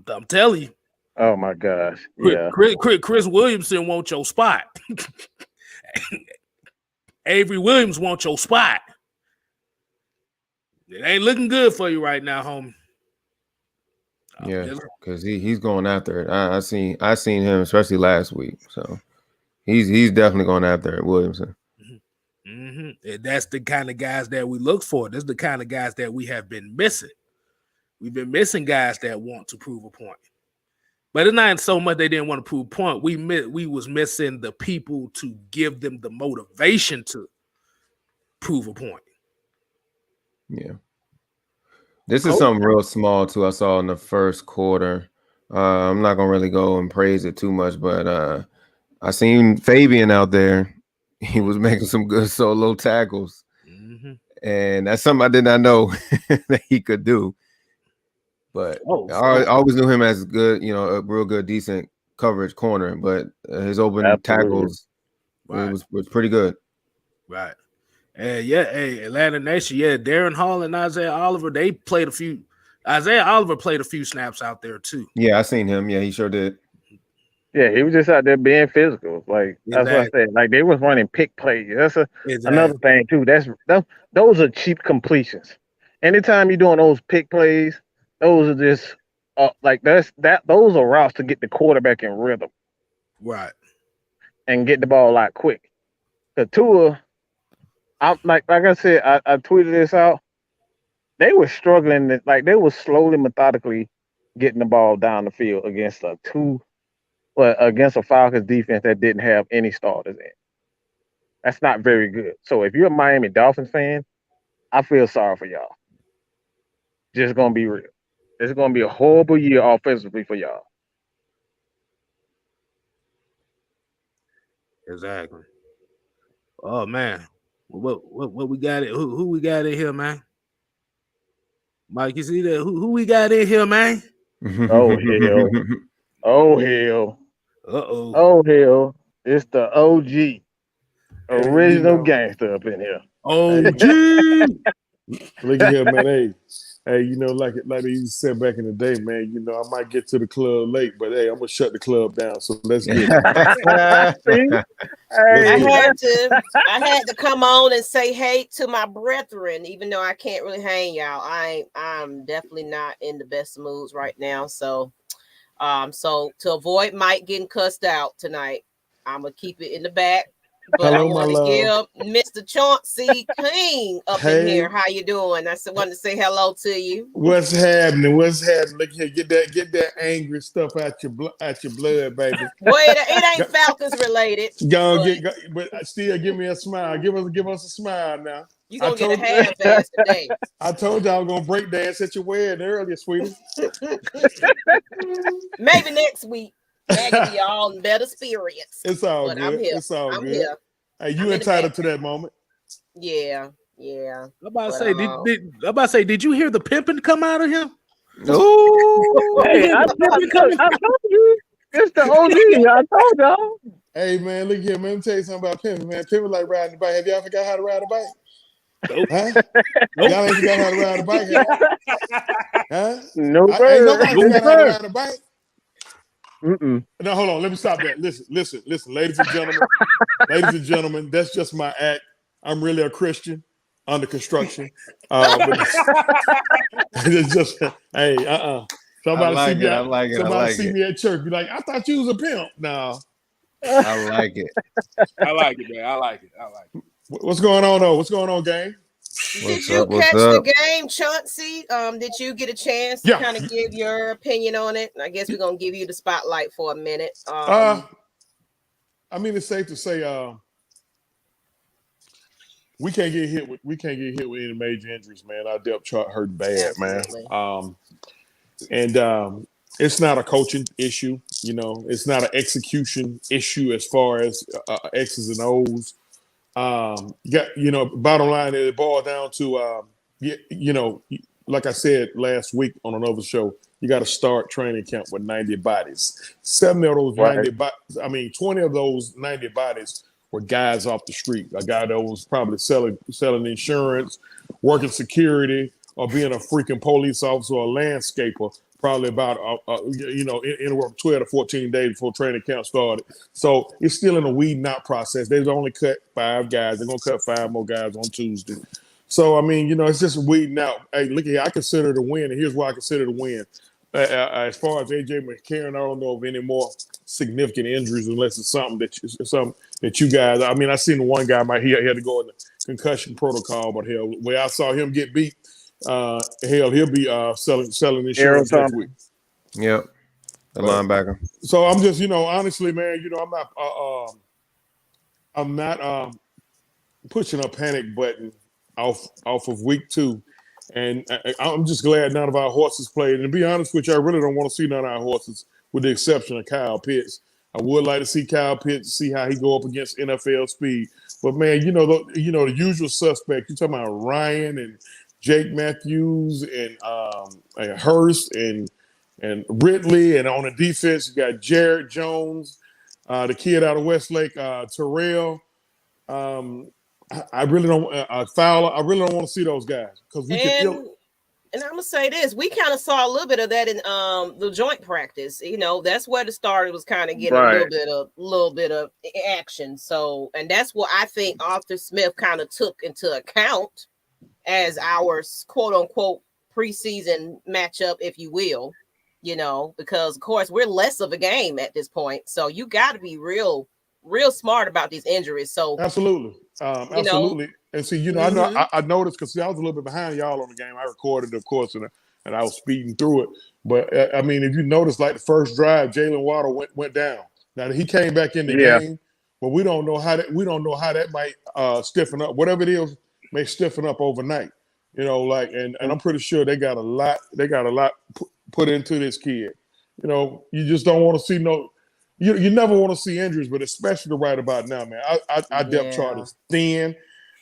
I'm telling you. Oh my gosh. Yeah. Chris Williamson wants your spot. Avery Williams wants your spot. It ain't looking good for you right now, homie. Yeah, because he's going after it. I seen him, especially last week. So he's definitely going after it, Williamson. Mm-hmm. And that's the kind of guys that we look for. This is the kind of guys that we have been missing. We've been missing guys that want to prove a point. But it's not so much they didn't want to prove a point. We was missing the people to give them the motivation to prove a point. Yeah. This is something real small, too, I saw in the first quarter. I'm not going to really go and praise it too much, but I seen Fabian out there. He was making some good solo tackles. Mm-hmm. And that's something I did not know that he could do. But I always knew him as good, a real good, decent coverage corner. But his open tackles was pretty good. Right. Atlanta Nation. Yeah, Darren Hall and Isaiah Oliver, they played a few. Isaiah Oliver played a few snaps out there too. Yeah, I seen him. Yeah, he sure did. Yeah, he was just out there being physical. Like that's what I said. Like they was running pick plays. That's another thing too. Those are cheap completions. Anytime you're doing those pick plays, those are just those are routes to get the quarterback in rhythm. Right. And get the ball a lot quick. The Tua, I'm like I said, I tweeted this out. They were struggling, they were slowly, methodically getting the ball down the field against a Falcons defense that didn't have any starters in. That's not very good. So if you're a Miami Dolphins fan, I feel sorry for y'all. Just gonna be real. It's gonna be a horrible year offensively for y'all. Exactly. Oh man, what we got? Who we got in here, man? Mike, you see that? Who we got in here, man? Oh hell! Oh hell! Oh hell! It's the OG, original gangster up in here. OG. Look at here, man. Hey, like they used to say back in the day, man. I might get to the club late, but hey, I'm gonna shut the club down. So let's get it. I had to come on and say hey to my brethren, even though I can't really hang y'all. I'm definitely not in the best moods right now. So to avoid Mike getting cussed out tonight, I'm gonna keep it in the back But I Hello, my want to love. give Mr. Chauncey King up in Hey, here. How you doing? I wanted to say hello to you. what's happening? What's happening? Look here, get that angry stuff out your blood, baby. Well, it Go, ain't Falcons related, go but get, go, but still give me a smile. Give us a smile now. you I gonna get a told half ass today. I told you I was gonna break dance at your wedding earlier, sweetie. Maybe next week. Maggie be all in better spirits. It's all But I'm good. here. It's all I'm good. here. Hey, you I'm in the entitled to background. that moment. Yeah. I'm about to But say, did you hear the pimping come out of him? Ooh. Hey, I told you. It's the OG. I told y'all. Hey man, look here, man. Let me tell you something about pimping, man. Pimping like riding a bike. Have y'all forgot how to ride a bike? Nope. Huh? Nope. Y'all ain't forgot how to ride a bike, have y'all? Huh? No, Ain't sir. nobody No, forgot how to sir. ride a bike. Mm-mm. No, hold on. Let me stop that. Listen, ladies and gentlemen. That's just my act. I'm really a Christian under construction. But it's just, hey, I Somebody see like me it. I at like it. I somebody like see it. me at church. Be like, I thought you was a pimp. No. I like it. I like it, man. I like it. What's going on though? What's going on, gang? did you What's catch up? the game, Chauncey? Did you get a chance to Yeah. kind of give your opinion on it? I guess we're gonna give you the spotlight for a minute. I mean, it's safe to say we can't get hit with any major injuries, man. Our depth chart hurt bad, Absolutely. man. And it's not a coaching issue, you know. It's not an execution issue as far as X's and O's. Bottom line, it boils down to, like I said last week on another show, you got to start training camp with 90 bodies. 7 of those Right. 20 of those 90 bodies were guys off the street. A guy that was probably selling insurance, working security, or being a freaking police officer or a landscaper, probably about, anywhere from 12 to 14 days before training camp started. So it's still in a weeding out process. They've only cut 5 guys. They're going to cut 5 more guys on Tuesday. So, I mean, it's just weeding out. Hey, look here, I consider it a win, and here's why I consider it a win. As far as A.J. McCarron, I don't know of any more significant injuries unless it's something that you guys. I mean, I seen one guy he had to go in the concussion protocol, but hell, where I saw him get beat, he'll be selling insurance Aaron next week. Yep. The linebacker. So I'm just, honestly, man, I'm not pushing a panic button off of week 2. And I'm just glad none of our horses played. And to be honest with you, I really don't want to see none of our horses, with the exception of Kyle Pitts. I would like to see Kyle Pitts, see how he go up against NFL speed. But man, the usual suspect. You talking about Ryan and Jake Matthews and Hurst and Ridley, and on the defense you got Jared Jones, the kid out of Westlake, Terrell. I really don't Fowler. I really don't want to see those guys because we can. And I'm gonna say this: we kind of saw a little bit of that in the joint practice. That's where the starter was kind of getting Right. a little bit of action. So, and that's what I think Arthur Smith kind of took into account as our quote unquote preseason matchup, if you will. Because of course we're less of a game at this point, so you got to be real smart about these injuries. So absolutely. And see, I noticed because I was a little bit behind y'all on the game. I recorded, of course, and I was speeding through it. But I mean, if you notice, like the first drive, Jalen Waddle went down. Now he came back in the game, but we don't know how that might stiffen up. Whatever it is, may stiffen up overnight. And I'm pretty sure they got a lot. They got a lot put into this kid. You just don't want to see no. You never want to see injuries, but especially right about now, man. Our depth chart is thin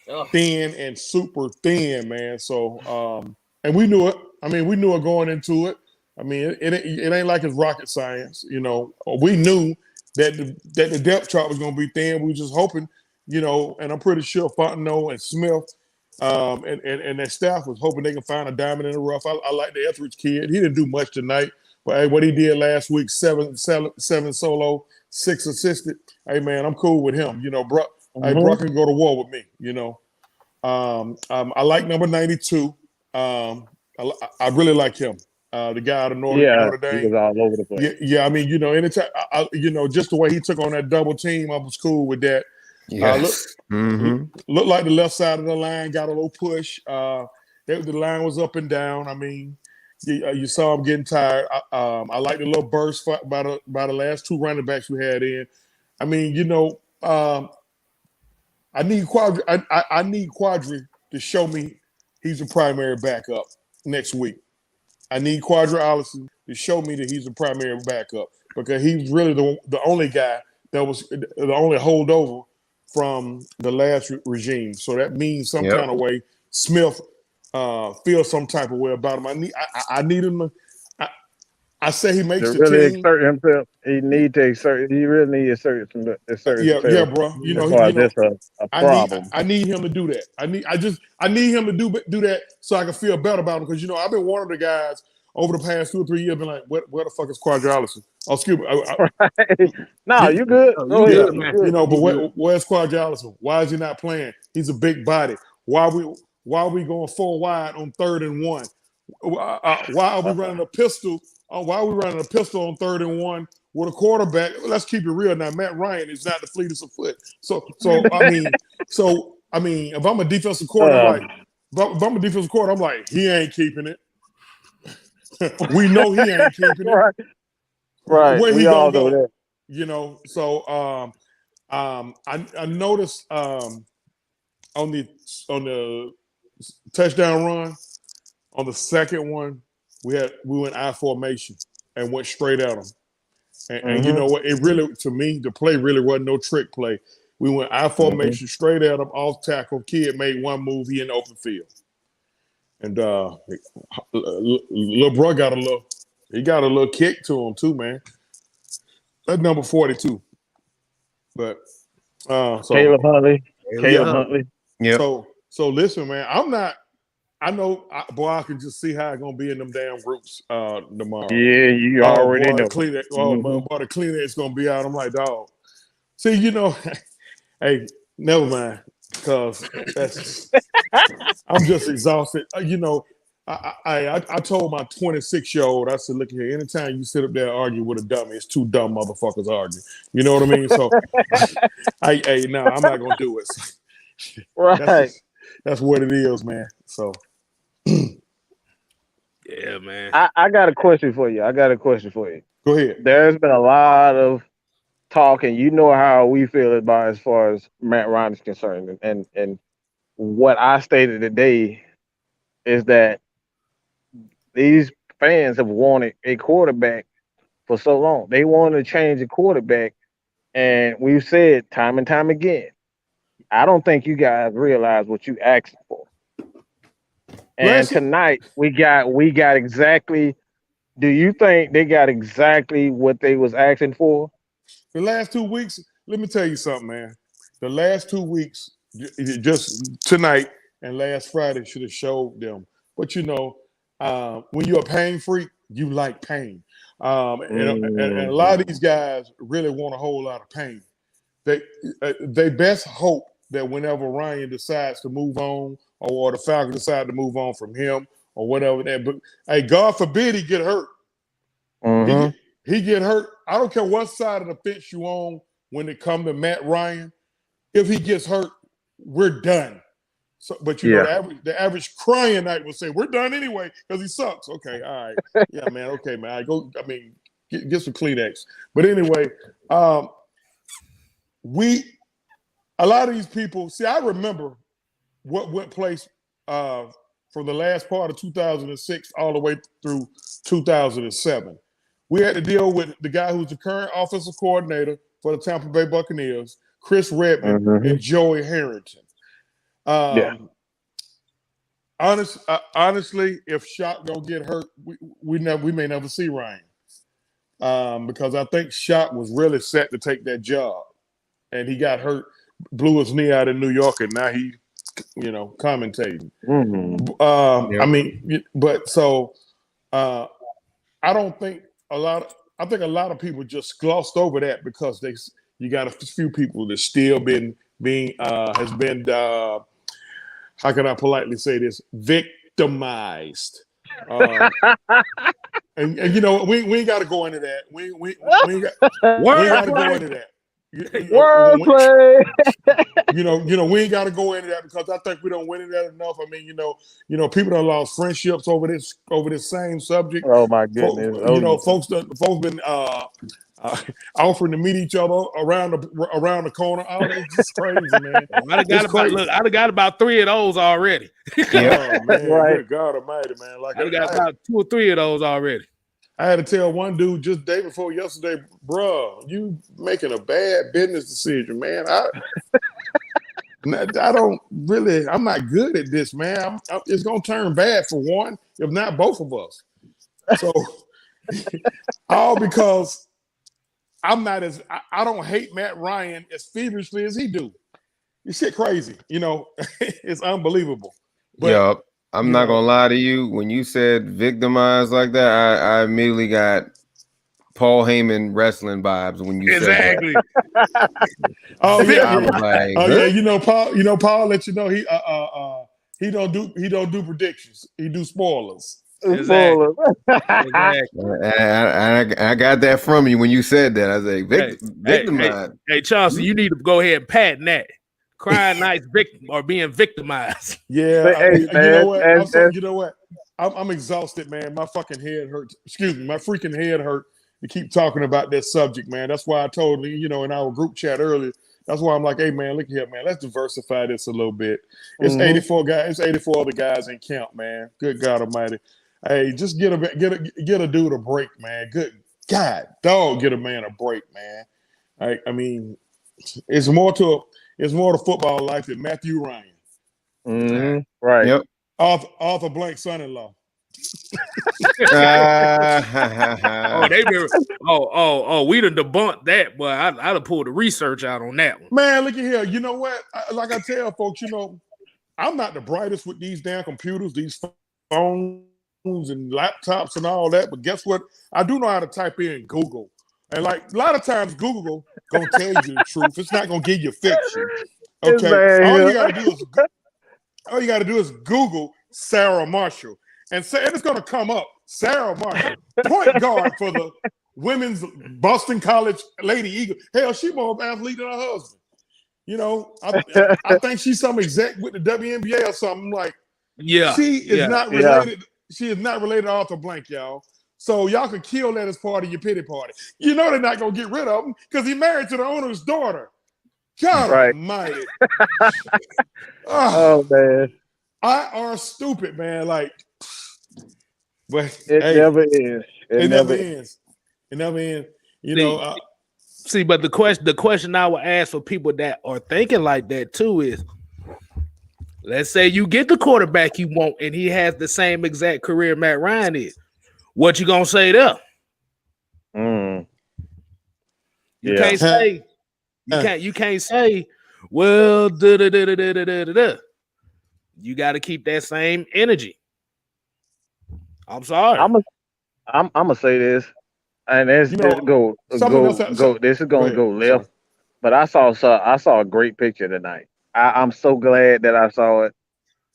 and super thin, man. So, and we knew it. I mean, we knew it going into it. I mean, it ain't like it's rocket science, We knew that the depth chart was going to be thin. We were just hoping, and I'm pretty sure Fontenot and Smith and their staff was hoping they can find a diamond in the rough. I like the Etheridge kid. He didn't do much tonight. But hey, what he did last week, 7 solo, 6 assisted. Hey man, I'm cool with him. Brock can go to war with me. I like number 92. I really like him. The guy out of Notre Dame. He was all over the place. Yeah. I mean, anytime, just the way he took on that double team, I was cool with that. Yes. Looked like the left side of the line got a little push. The line was up and down. I mean, you saw him getting tired. I like the little burst by the last two running backs we had in. I mean, I need Quadri to show me he's a primary backup next week. I need Quadri Allison to show me that he's a primary backup because he's really the only guy that was the only holdover from the last regime. So that means some kind of way Smith feels some type of way about him. I need him to. I say he makes the really team. Exert himself. He need to exert. He really need to exert himself. Yeah, bro. That's a problem. I need him to do that. I need him to do that so I can feel better about him because I've been one of the guys over the past 2 or 3 years been like, where the fuck is Quadri Allison? Oh, excuse me. No, you good. Go ahead. But where's Quadri Allison? Why is he not playing? He's a big body. Why are we going 4 wide on 3rd and 1? Why are we running a pistol? Why are we running a pistol on 3rd and 1 with a quarterback? Let's keep it real now. Matt Ryan is not the fleetest of foot. So I mean, if I'm a defensive coordinator, I'm like, he ain't keeping it. We know he ain't keeping it. Right. Where he all gonna know go? So I noticed on the touchdown run on the second one. We went I formation and went straight at them. And you know what? It really, to me, the play really wasn't no trick play. We went I formation straight at him, off tackle. Kid made one move, he in the open field. And little bro got a little kick to him too, man. That's number 42. But Caleb Huntley. Yeah. So listen, man, I know, I can just see how it's gonna be in them damn groups tomorrow. Yeah, you already know. The Kleenex gonna be out. I'm like, dog. See, hey, never mind, because I'm just exhausted. I told my 26-year-old, I said, look here, anytime you sit up there and argue with a dummy, it's 2 dumb motherfuckers arguing. You know what I mean? So, I'm not gonna do it. Right. That's what it is, man. So. Yeah, man. I got a question for you. Go ahead. There's been a lot of talk, and you know how we feel about as far as Matt Ryan is concerned. And what I stated today is that these fans have wanted a quarterback for so long. They want to change the quarterback, and we've said time and time again, I don't think you guys realize what you asked for. And tonight we got exactly. Do you think they got exactly what they was asking for? The last 2 weeks, let me tell you something, man. The last 2 weeks, just tonight and last Friday should have showed them. But when you're a pain freak, you like pain. And a lot of these guys really want a whole lot of pain. They best hope that whenever Ryan decides to move on, or the Falcons decide to move on from him, or whatever that. But hey, God forbid he get hurt. He get hurt. I don't care what side of the fence you on when it comes to Matt Ryan. If he gets hurt, we're done. So, but the average crying night will say we're done anyway because he sucks. Okay, all right, yeah, man. Okay, man. Get some Kleenex. But anyway, a lot of these people. See, I remember what went place from the last part of 2006 all the way through 2007. We had to deal with the guy who's the current offensive coordinator for the Tampa Bay Buccaneers, Chris Redman, and Joey Harrington. Honestly, if Shock don't get hurt, we may never see Ryan because I think Shock was really set to take that job, and he got hurt, blew his knee out in New York, and now he, commentating. I mean, but so I don't think I think a lot of people just glossed over that because you got a few people that still being has been how can I politely say this, victimized. And we ain't got to go into that. We ain't got to go into that. Wordplay. We ain't got to go into that because I think we don't win it that enough. I mean, people that lost friendships over this same subject. Oh my goodness! Folks been offering to meet each other around the corner. Oh, it's just crazy, man. I done got about 3 of those already. Oh man, Right. Good God Almighty, man! I got about 2 or 3 of those already. I had to tell one dude just day before yesterday, bro, you making a bad business decision, man. I don't really. I'm not good at this, man. It's gonna turn bad for one, if not both of us. So, all because I'm not as I don't hate Matt Ryan as feverishly as he do. This shit crazy, it's unbelievable. But, I'm not gonna lie to you. When you said victimized like that, I immediately got Paul Heyman wrestling vibes when you said that. Oh yeah, like, Paul let you know he don't do predictions. He do spoilers. Exactly. I got that from you when you said that. I was like, victimized. Hey, Chauncey, you need to go ahead and patent that. Crying nice victim or being victimized. Yeah, you know what? I'm exhausted, man. My fucking head hurts. Excuse me, my freaking head hurt to keep talking about this subject, man. That's why I told you, in our group chat earlier. That's why I'm like, hey, man, look here, man. Let's diversify this a little bit. It's 84 guys. It's 84 other guys in camp, man. Good God Almighty. Hey, just get a dude a break, man. Good God, dog, get a man a break, man. I mean, it's more to football life than Matthew Ryan. Mm-hmm. Right. Yep. Arthur Blank's son-in-law. We done debunked that, but I'd have pulled the research out on that one. Man, look at here. You know what? Like I tell folks, I'm not the brightest with these damn computers, these phones and laptops and all that, but guess what? I do know how to type in Google. And like a lot of times Google gonna tell you the truth. It's not gonna give you fiction. Okay. All you gotta do is Google Sarah Marshall. And it's gonna come up. Sarah Marshall, point guard for the women's Boston College Lady Eagle. Hell, she more of an athlete than her husband. I think she's some exec with the WNBA or something. Like, she is not related. She is not related to Arthur Blank, y'all. So y'all can kill that as part of your pity party. They're not gonna get rid of him because he's married to the owner's daughter. God Almighty. Oh man. I are stupid, man. Like, but it never is. It never ends. It never ends. See, but the question I would ask for people that are thinking like that too is, let's say you get the quarterback you want and he has the same exact career Matt Ryan is. What you gonna say there? You can't say. You can't say. Well, you got to keep that same energy. I'm sorry. I'm gonna say this, and this is gonna go left. But I saw a great picture tonight. I'm so glad that I saw it.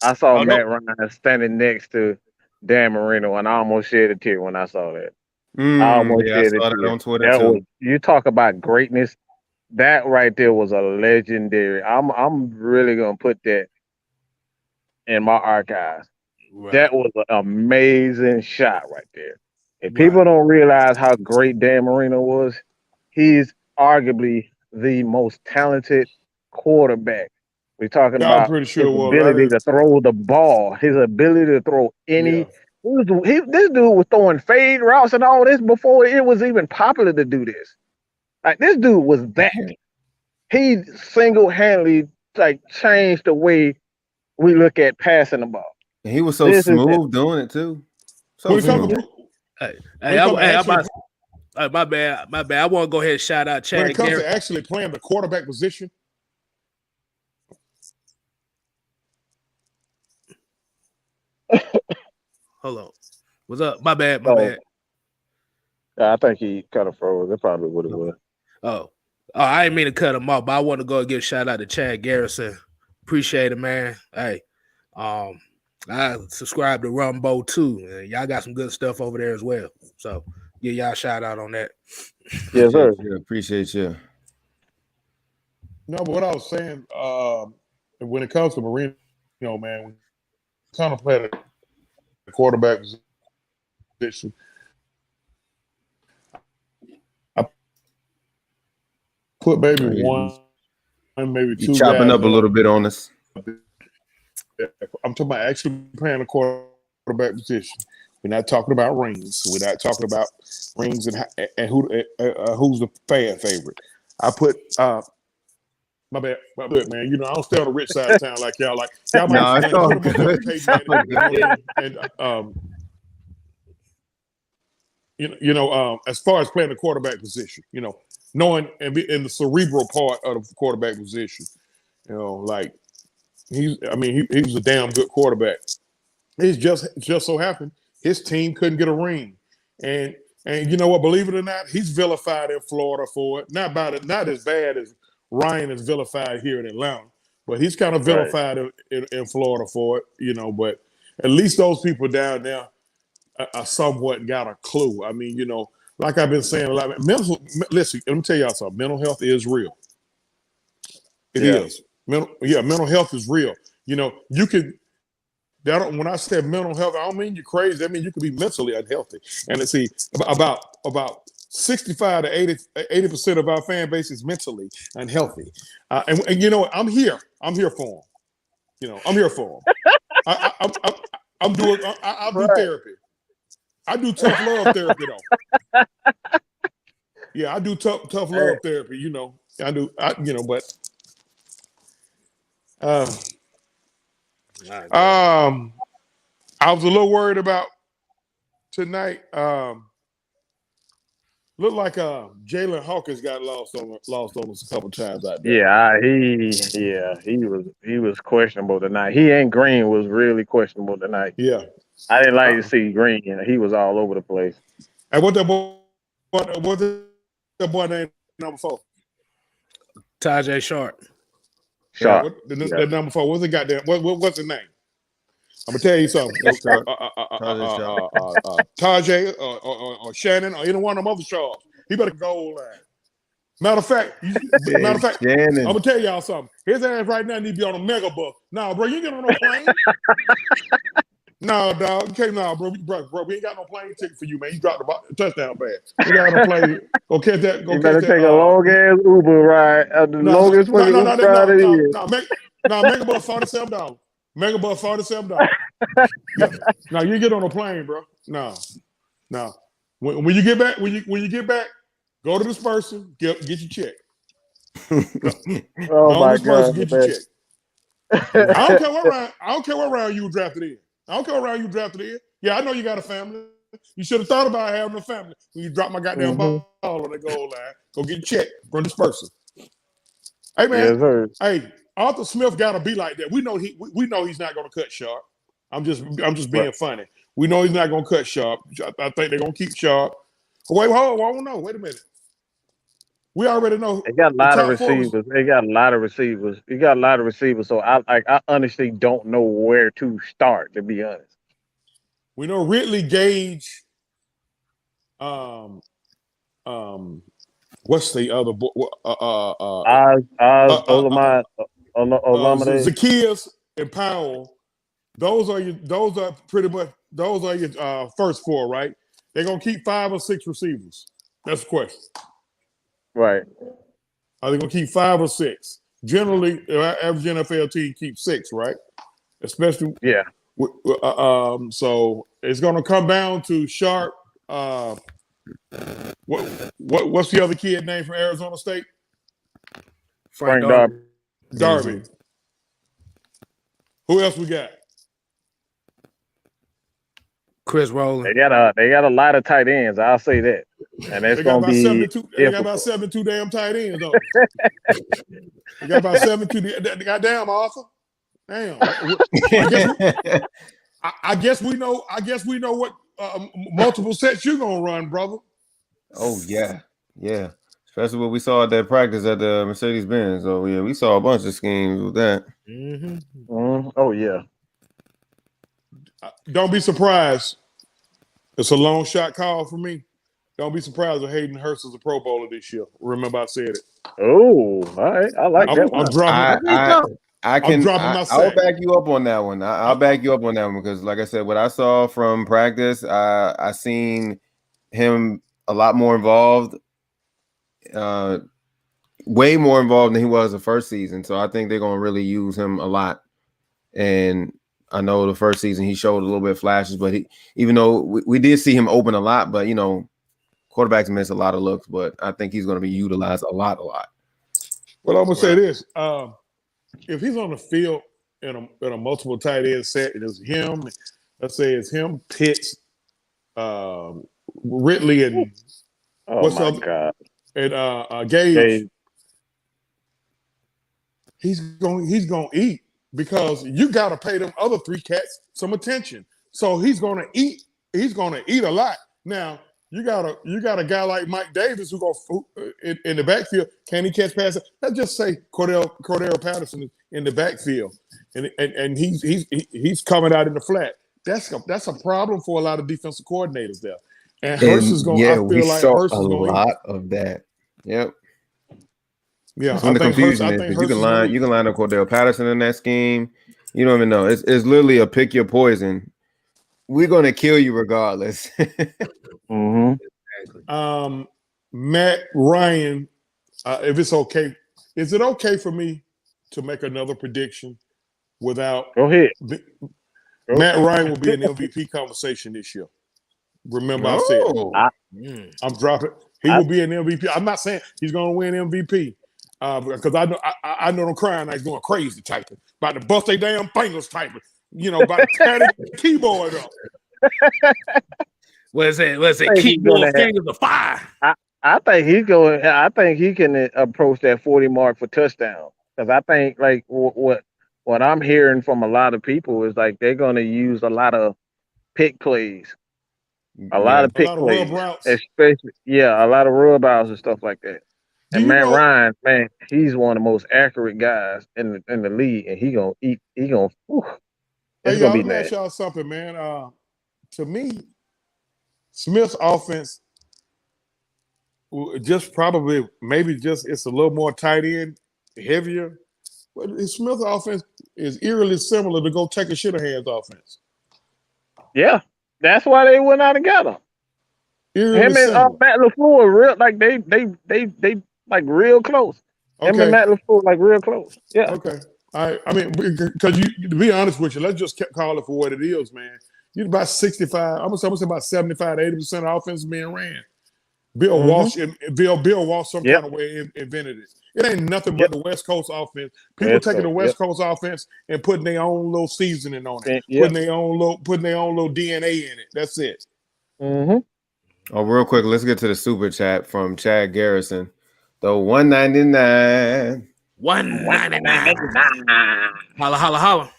I saw Matt Ryan standing next to Dan Marino, and I almost shed a tear when I saw that. I almost shed a tear. On Twitter too. You talk about greatness. That right there was a legendary. I'm really gonna put that in my archives. Right. That was an amazing shot right there. If people don't realize how great Dan Marino was, he's arguably the most talented quarterback. We're talking about his ability to throw the ball, his ability to throw any. Yeah. This dude was throwing fade routes and all this before it was even popular to do this. Like, this dude was that. He single-handedly changed the way we look at passing the ball. And he was so smooth doing it too. So smooth. My bad. I want to go ahead and shout out Chad. When it comes to actually playing the quarterback position. Hold on. What's up? My bad. Bad. I think he kind of froze. That probably what it was. Oh, I didn't mean to cut him off, but I want to go and give a shout out to Chad Garrison. Appreciate it, man. Hey, I subscribe to Rumbo too. And y'all got some good stuff over there as well. So give y'all a shout out on that. Yes, sir. Appreciate you. No, but what I was saying, when it comes to Marino, man, we contemplated the quarterback position. I put maybe one, maybe two chopping guys up a little bit on us. I'm talking about actually playing the quarterback position. We're not talking about rings. We're not talking about rings and who's the fan favorite. I put my bad, man. You know, I don't stay on the rich side of town like y'all. Like y'all might No, it's all put them up good. on Peyton and as far as playing the quarterback position, knowing and be in the cerebral part of the quarterback position, like he was a damn good quarterback. It's just so happened his team couldn't get a ring, and you know what? Believe it or not, he's vilified in Florida for it. Not as bad as Ryan is vilified here in Atlanta, but he's kind of vilified in Florida for it. But at least those people down there are somewhat got a clue. I mean, like I've been saying a lot. Listen, let me tell y'all something. Mental health is real. It is. Mental health is real. You could. When I say mental health, I don't mean you're crazy. I mean you could be mentally unhealthy. And let's see, about 65 to 80% of our fan base is mentally unhealthy. And you know what? I'm here for them. I'm here for them. I do therapy. I do tough love therapy though. Yeah, I do tough love therapy. I do. But. I was a little worried about tonight. Looked like Jalen Hawkins got lost on us a couple times out there. He was questionable tonight. He and Green was really questionable tonight. Yeah, I didn't like to see Green. He was all over the place. And what's that boy named number 4? Tajay Sharp. Sharp. That number 4. What's the goddamn? What's his name? I'm gonna tell you something. Tajay or Shannon or any one of them other Sharps. He better goal line. Matter of fact, I'm gonna tell y'all something. His ass right now need to be on a mega bus. Nah, bro, you ain't get on no plane. Nah, dog. Okay, nah, bro. We ain't got no plane ticket for you, man. You dropped the touchdown pass. We got no plane. Go catch that. You better take a long ass Uber ride. The longest way ride it is. Mega bus $47. Mega bus $47. Yeah. Now you get on a plane, bro. No. When you get back, go to dispersal, get your check. Oh my God! Get your check. I don't care what round you drafted in. Yeah, I know you got a family. You should have thought about having a family when you drop my goddamn ball on the goal line. Go get your check from dispersal. Hey man, hey, Arthur Smith got to be like that. We know he's not going to cut Sharp. I'm just being funny. We know he's not going to cut Sharp. I think they're going to keep Sharp. Wait, hold on. I don't know. Wait a minute. We already know. They got a lot of receivers. You got a lot of receivers. So I honestly don't know where to start, to be honest. We know Ridley, Gage. What's the other boy? Olamide. Zacchaeus and Powell. Those are your first 4, right? They're gonna keep 5 or 6 receivers. That's the question. Right. Are they gonna keep 5 or 6? Generally, average NFL team keeps 6, right? Especially so it's gonna come down to Sharp. What's the other kid name from Arizona State? Frank Darby. Darby. Who else we got? Chris Rowland. They got a lot of tight ends. I'll say that, and it's gonna be. They got about 72 damn tight ends. Though. They got about 72. Goddamn, Arthur. Damn. I guess we know what multiple sets you're gonna run, brother. Oh yeah. Especially what we saw at that practice at the Mercedes-Benz. So yeah, we saw a bunch of schemes with that. Oh yeah. Don't be surprised. It's a long shot call for me. Don't be surprised if Hayden Hurst is a Pro Bowler this year. Remember, I said it. Oh, all right. I like that I'm one. dropping. I'm dropping my I'll sack. back you up on that one. I'll back you up on that one because, like I said, what I saw from practice, I seen him a lot more involved, way more involved than he was the first season. So I think they're gonna really use him a lot. And I know the first season he showed a little bit of flashes, but even though we did see him open a lot, but quarterbacks miss a lot of looks. But I think he's going to be utilized a lot. Well, I'm gonna say this. If he's on the field in a multiple tight end set, and it's him, let's say it's him, Pitts, Ridley, and God, and Gage, he's gonna eat because you got to pay them other three cats some attention. So he's gonna eat. He's gonna eat a lot. Now you got a guy like Mike Davis who in the backfield. Can he catch passes? Let's just say Cordell Patterson in the backfield, and he's coming out in the flat. That's a problem for a lot of defensive coordinators there. And Hurst is going. I feel like Hurst is going a lot of that. Yep. Yeah, that's when the confusion is because you can line up Cordell Patterson in that scheme. You don't even know. It's literally a pick your poison. We're gonna kill you regardless. Matt Ryan, if it's okay, is it okay for me to make another prediction without? Go ahead. Matt Ryan will be in the MVP conversation this year. Remember, I said I'm dropping. He will be an MVP. I'm not saying he's going to win MVP because I know them crying like going crazy typing about to bust their damn fingers typing. About to tear the keyboard up. What's it? Keyboard fingers of fire. I think he's going. I think he can approach that 40 mark for touchdown because I think like what I'm hearing from a lot of people is like they're going to use a lot of pick plays, a lot of plays, especially a lot of rub outs and stuff like that. And Matt Ryan, man, he's one of the most accurate guys in the league, and he gonna eat. He gonna. Hey, y'all, let me ask y'all something, man. To me, Smith's offense just probably maybe just it's a little more tight end heavier. But Smith's offense is eerily similar to Go Take a Shitterhands offense. Yeah, that's why they went out together. Him and Matt LaFleur real like they like real close. Him and Matt LaFleur like real close. Yeah. Okay. I mean, because you to be honest with you, let's just call it for what it is, man. You're about 65. I'm gonna say about 75 to 80% of offense being ran. Bill Walsh and Bill Walsh some kind of way invented it. It ain't nothing but the West Coast offense. People taking the West Coast offense and putting their own little seasoning on it, putting their own little DNA in it. That's it. Oh, real quick, let's get to the super chat from Chad Garrison. The $1.99. $1.99. Holla, holla, holla.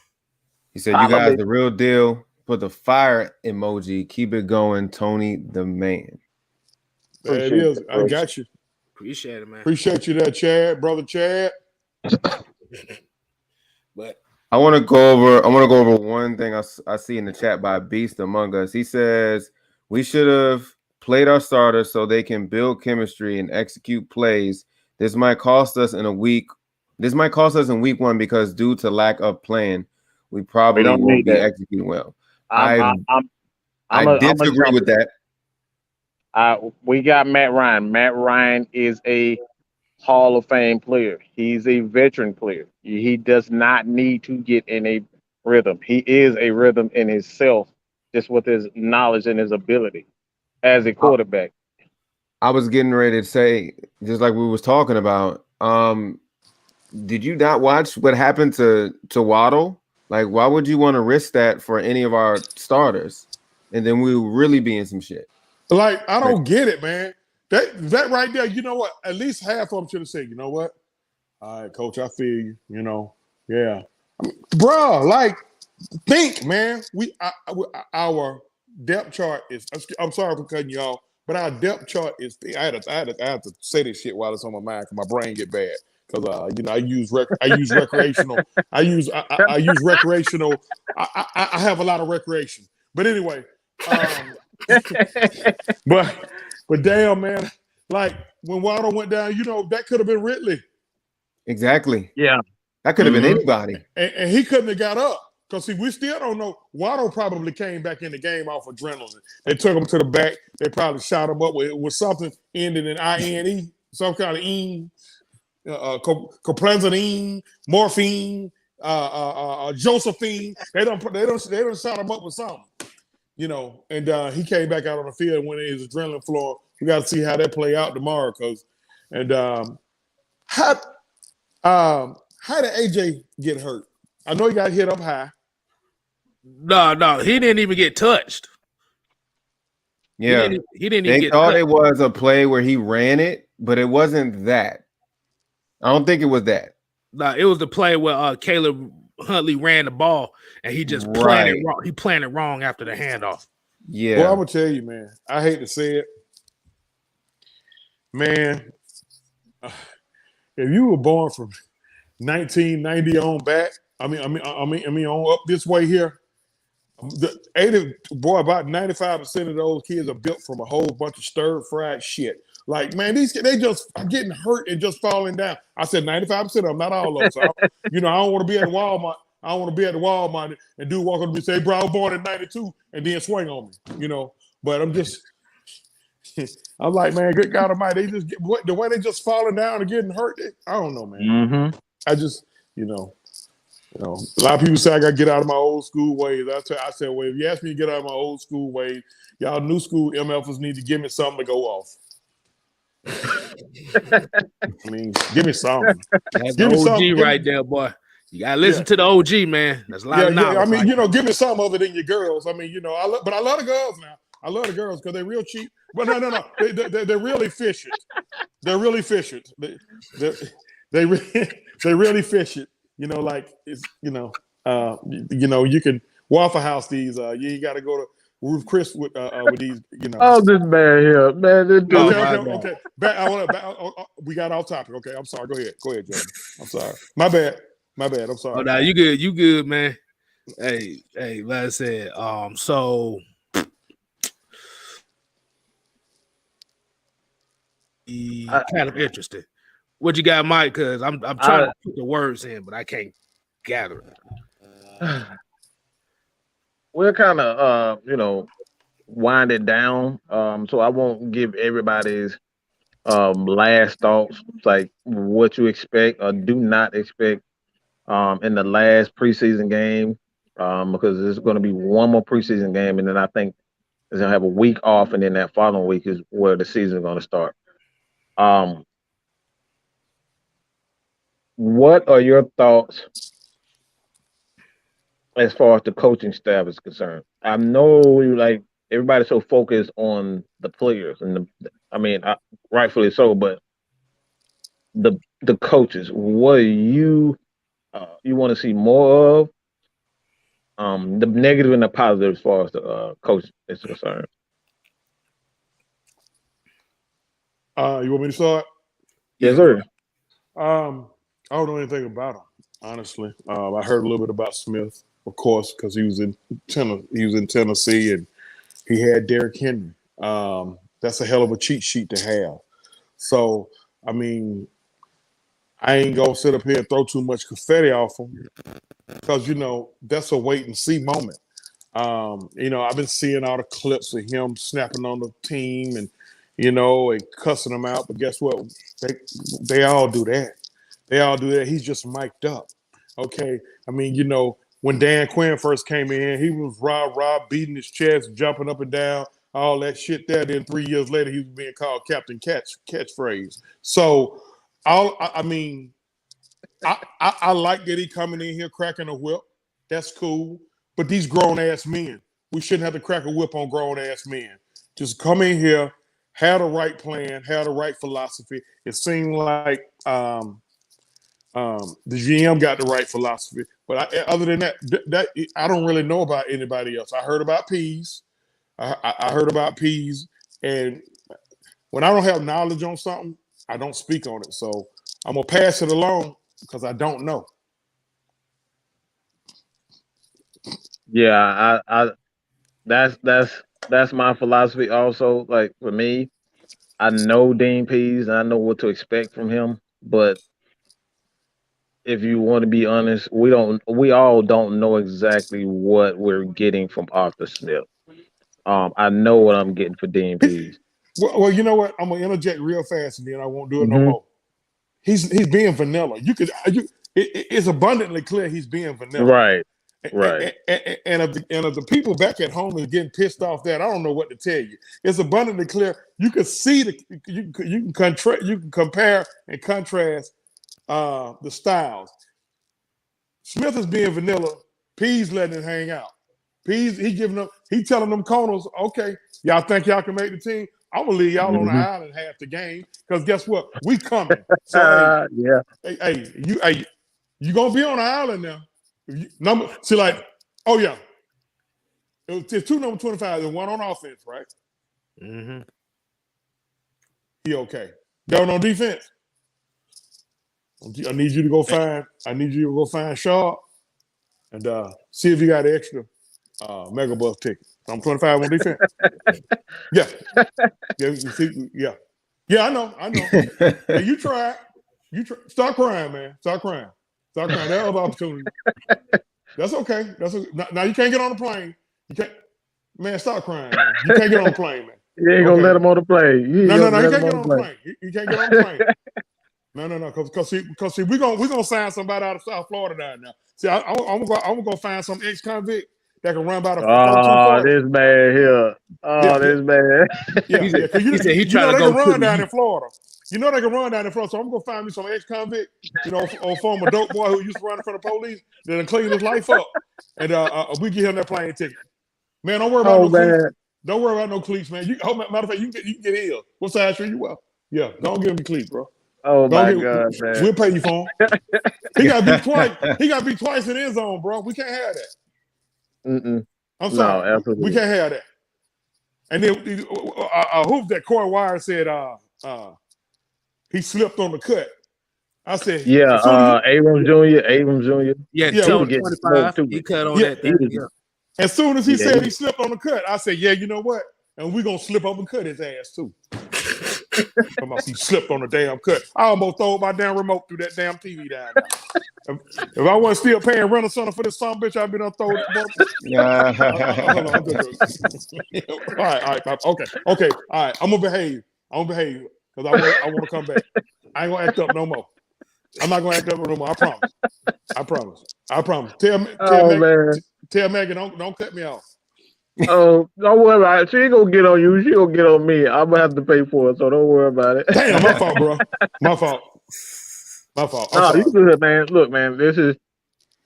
He said, "You guys the real deal." Put the fire emoji. Keep it going, Tony the man. There it is. I got you. Appreciate it, man. Appreciate you there, Chad, brother Chad. But I want to go over one thing I see in the chat by Beast Among Us. He says we should have played our starters so they can build chemistry and execute plays. This might cost us in week one because due to lack of plan, we probably won't be executing well. I disagree with that. We got Matt Ryan. Matt Ryan is a Hall of Fame player. He's a veteran player. He does not need to get in a rhythm. He is a rhythm in himself, just with his knowledge and his ability as a quarterback. I was getting ready to say, just like we was talking about, did you not watch what happened to Waddle? Like, why would you want to risk that for any of our starters? And then we will really be in some shit. Like, I don't get it, man. That right there, you know what? At least half of them should have said, you know what? All right, coach, I feel you. Yeah. Bro, like, think, man. Our depth chart is. I'm sorry for cutting you off, but our depth chart is. I had to say this shit while it's on my mind because my brain get bad. Because I use recreational. I use recreational. I have a lot of recreation. But anyway, but But damn, man, like when Waddle went down, that could have been Ridley. Exactly. Yeah. That could have been anybody. And he couldn't have got up. Because, see, we still don't know. Waddle probably came back in the game off adrenaline. They took him to the back. They probably shot him up with something ending in INE, some kind of coplanzanine, morphine, Josephine. They don't shot him up with something, And he came back out on the field when his adrenaline flowing. We got to see how that play out tomorrow, how did AJ get hurt? I know he got hit up high. No, he didn't even get touched. Yeah, he didn't even They get thought touched. it was a play where he ran it, but it wasn't that. I don't think it was that. No, it was the play where Caleb Huntley ran the ball and he just planted wrong. He planted wrong after the handoff. Yeah. Well, I'm gonna tell you, man. I hate to say it, man. If you were born from 1990 on back, I mean on up this way here. About 95% of those kids are built from a whole bunch of stir-fried shit. Like, man, they just are getting hurt and just falling down. I said 95% of them, not all of them. So I don't want to be at Walmart. I don't want to be at the Walmart and dude walk up to me and say, bro, I was born in 92 and then swing on me, But I'm like, man, good God Almighty, the way they just falling down and getting hurt, I don't know, man. Mm-hmm. I just, a lot of people say I got to get out of my old school ways. I said, well, if you ask me to get out of my old school ways, y'all new school MFers need to give me something to go off. I mean, give me something. That's the OG right there, boy. You gotta listen to the OG, man. That's a lot of knowledge. I mean, give me something other than your girls. I mean, but I love the girls now. I love the girls because they're real cheap. But no, they're really efficient. They're really efficient. They really efficient. Like it's you can Waffle House these. You ain't got to go to Ruth Chris with these. Oh, this man here, man. This dude. Okay. We got off topic. Okay, I'm sorry. Go ahead, Jordan. I'm sorry. My bad. I'm sorry. Oh, no, you good, man. Hey, like I said, so kind of interested. What you got, Mike? Because I'm trying to put the words in, but I can't gather it. We're kind of wind it down. So I won't give everybody's last thoughts, like what you expect or do not expect in the last preseason game, because there's going to be one more preseason game, and then I think it's going to have a week off, and then that following week is where the season is going to start. What are your thoughts as far as the coaching staff is concerned? I know everybody's so focused on the players, and rightfully so, but the coaches, what you want to see more of? The negative and the positive as far as the coach is concerned. You want me to start? Yes, sir. I don't know anything about him, honestly. I heard a little bit about Smith, of course, because he was in Tennessee and he had Derrick Henry. That's a hell of a cheat sheet to have. So, I mean, I ain't gonna sit up here and throw too much confetti off him because that's a wait and see moment. I've been seeing all the clips of him snapping on the team and and cussing them out. But guess what? They all do that. They all do that. He's just mic'd up. Okay. I mean, when Dan Quinn first came in, he was rah, beating his chest, jumping up and down, all that shit there. Then 3 years later, he was being called Captain Catchphrase. So, I like that he coming in here cracking a whip. That's cool. But these grown-ass men, we shouldn't have to crack a whip on grown-ass men. Just come in here, have the right plan, have the right philosophy. It seemed like the GM got the right philosophy, but other than that, I don't really know about anybody else. I heard about Pease. I heard about Pease, and when I don't have knowledge on something, I don't speak on it. So I'm gonna pass it along because I don't know. Yeah, I that's my philosophy also. Like for me, I know Dean Pease, and I know what to expect from him. But if you want to be honest, we all don't know exactly what we're getting from Arthur Smith. I know what I'm getting for Dean Pease. Well, you know what? I'm gonna interject real fast, and then I won't do it no Mhm. more. He's being vanilla. It's abundantly clear he's being vanilla. Right. Right. And if the people back at home is getting pissed off that, I don't know what to tell you. It's abundantly clear. You can see you can compare and contrast the styles. Smith is being vanilla. P's letting it hang out. P's he telling them corners, okay, y'all think y'all can make the team? I'm gonna leave y'all on the island half the game because guess what? We coming. So yeah. You gonna be on the island now. Oh yeah. It's two number 25 and one on offense, right? Mm-hmm. He okay. Going on defense. I need you to go find Shaw and see if you got an extra mega bus ticket. I'm 25 on defense. Yeah. Yeah, I know. Hey, you try. Start crying, man. Start crying. That other opportunity. That's okay. Now you can't get on the plane. You can't. Man, stop crying, man. You can't get on the plane, man. You ain't gonna let him on the plane. No, you can't get on the plane. You can't get on the plane. No. Because see, we're gonna sign somebody out of South Florida down now. See, I'm gonna go find some ex-convict that can run by the 240. This man here. This man. He said he trying to go run down in Florida. You know they can run down in Florida, so I'm gonna find me some ex-convict, or former dope boy who used to run in front of police, that'll clean his life up, and we get him that plane ticket. Man, don't worry about cleats. Don't worry about no cleats, man. Matter of fact, you can get healed. What size shoe you wear? Yeah, don't give him the cleats, bro. Oh my God, man. We'll pay you for him. He got to be twice. He got to be twice in his zone, bro. We can't have that. I'm sorry. No, absolutely. We can't have that. And then I hope that Corey Wire said he slipped on the cut. I said, Abrams Jr. Yeah, 25. He cut on that. As soon as he said he slipped on the cut, I said, yeah, you know what? And we're going to slip up and cut his ass, too. Come on, he slipped on the damn cut. I almost threw my damn remote through that damn TV down there. If I wasn't still paying rent or something for this son bitch, I'd be done throw it. All right. Okay. All right. I'm going to behave. Because I want to come back. I ain't going to act up no more. I'm not going to act up no more. I promise. Tell Maggie, don't cut me off. Oh, don't worry about it. She ain't gonna get on you. She gonna get on me. I'm gonna have to pay for it, so don't worry about it. Damn, my fault, bro. My fault. No, you good, man. Look, man, this is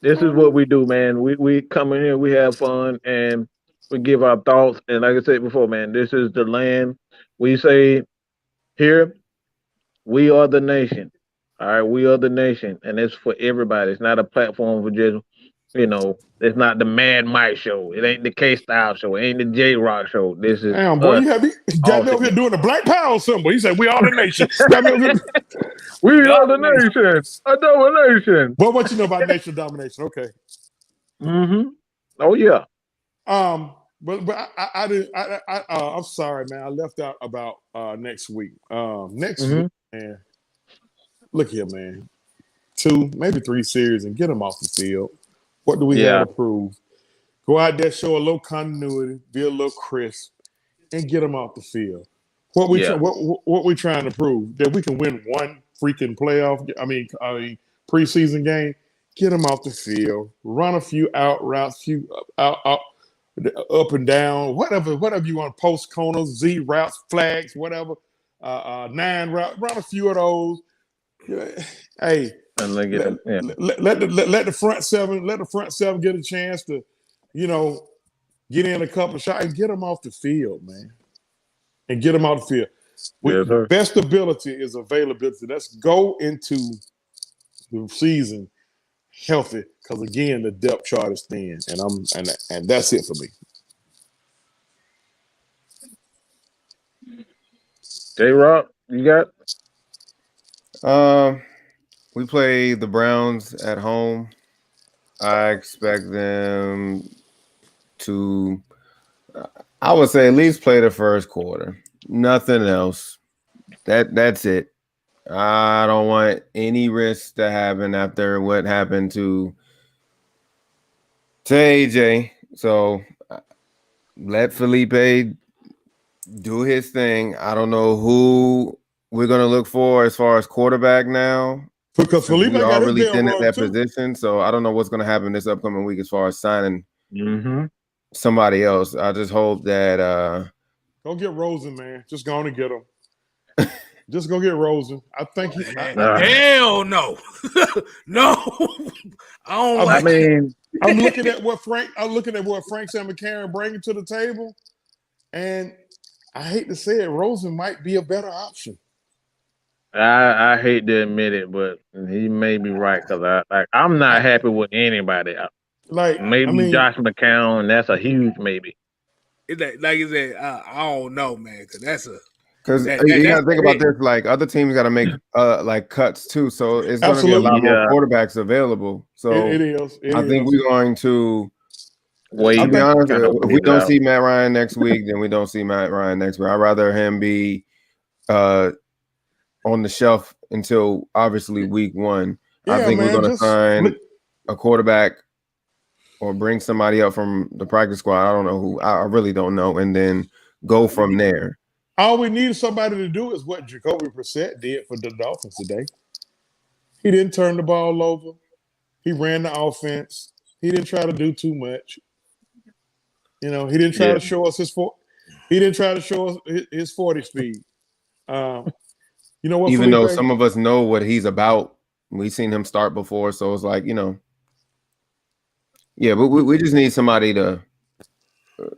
what we do, man. We come in here, we have fun, and we give our thoughts. And like I said before, man, this is the land. We say here, we are the nation. All right, we are the nation, and it's for everybody. It's not a platform for just. It's not the Mad Mike show. It ain't the K-Style show. It ain't the J-Rock show. This is damn, boy, you got me over here doing the Black Power symbol. He said, we are the nation. We are the nation. A domination. Well, what you know about nation domination? Okay. Mm-hmm. Oh, yeah. But I'm sorry, man. I left out about next week. Next week, man. Look here, man. 2, maybe 3 series and get them off the field. What do we have to prove? Go out there, show a little continuity, be a little crisp, and get them off the field. What we trying to prove? That we can win one freaking playoff. I mean, preseason game. Get them off the field. Run a few out routes, few up and down, whatever you want. Post corners, Z routes, flags, whatever. 9 routes. Run a few of those. Hey. And let the front seven get a chance to, get in a couple of shots and get them off the field, man. And get them off the field. Best ability is availability. Let's go into the season healthy, because again, the depth chart is thin, and that's it for me. J-Rock, you got? We play the Browns at home. I expect them to, I would say, at least play the first quarter. Nothing else. That's it. I don't want any risk to happen after what happened to AJ. So let Felipe do his thing. I don't know who we're gonna look for as far as quarterback now. Because Felipe we got are his really bell thin at rung that too. position. So I don't know what's gonna happen this upcoming week as far as signing Mm-hmm. somebody else. I just hope that Go get Rosen, man. Just go on and get him. Just go get Rosen. I think he. Hell no, no. I don't like. I'm looking at what Frank Sam McCarron bringing to the table, and I hate to say it, Rosen might be a better option. I hate to admit it, but he may be right because I'm not happy with anybody. Maybe Josh McCown. That's a huge maybe. Like you said, I don't know, man, because that's a. Because you got to think about this, like other teams got to make like cuts too, so it's going to be a lot more quarterbacks available. So it is. I think we're going to. Wait, I'll be honest. If we don't see Matt Ryan next week, then we don't see Matt Ryan next week. I'd rather him be on the shelf until obviously week 1. Yeah, I think we're going to sign a quarterback or bring somebody up from the practice squad. I don't know who. I really don't know, and then go from there. All we need somebody to do is what Jacoby Brissett did for the Dolphins today. He didn't turn the ball over. He ran the offense. He didn't try to do too much. He didn't try to show us his 40 speed. You know what? Even though some of us know what he's about, we've seen him start before, so it's like yeah. But we just need somebody to.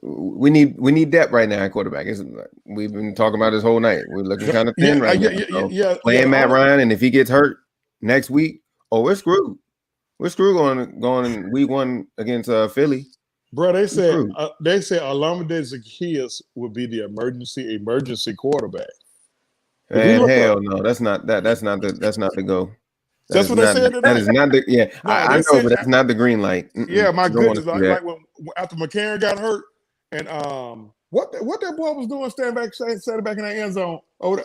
We need depth right now at quarterback. We've been talking about this whole night. We're looking kind of thin right now. Playing Matt Ryan, and if he gets hurt next week, we're screwed. We're screwed going in week 1 against Philly. Bro, they said Olamide Zaccheaus would be the emergency quarterback. And hell no, that's not the go. That's what they said tonight. That is not the I know, but that's not the green light. Yeah, my goodness, like when after McCarron got hurt, and what that boy was doing standing back in that end zone. Hold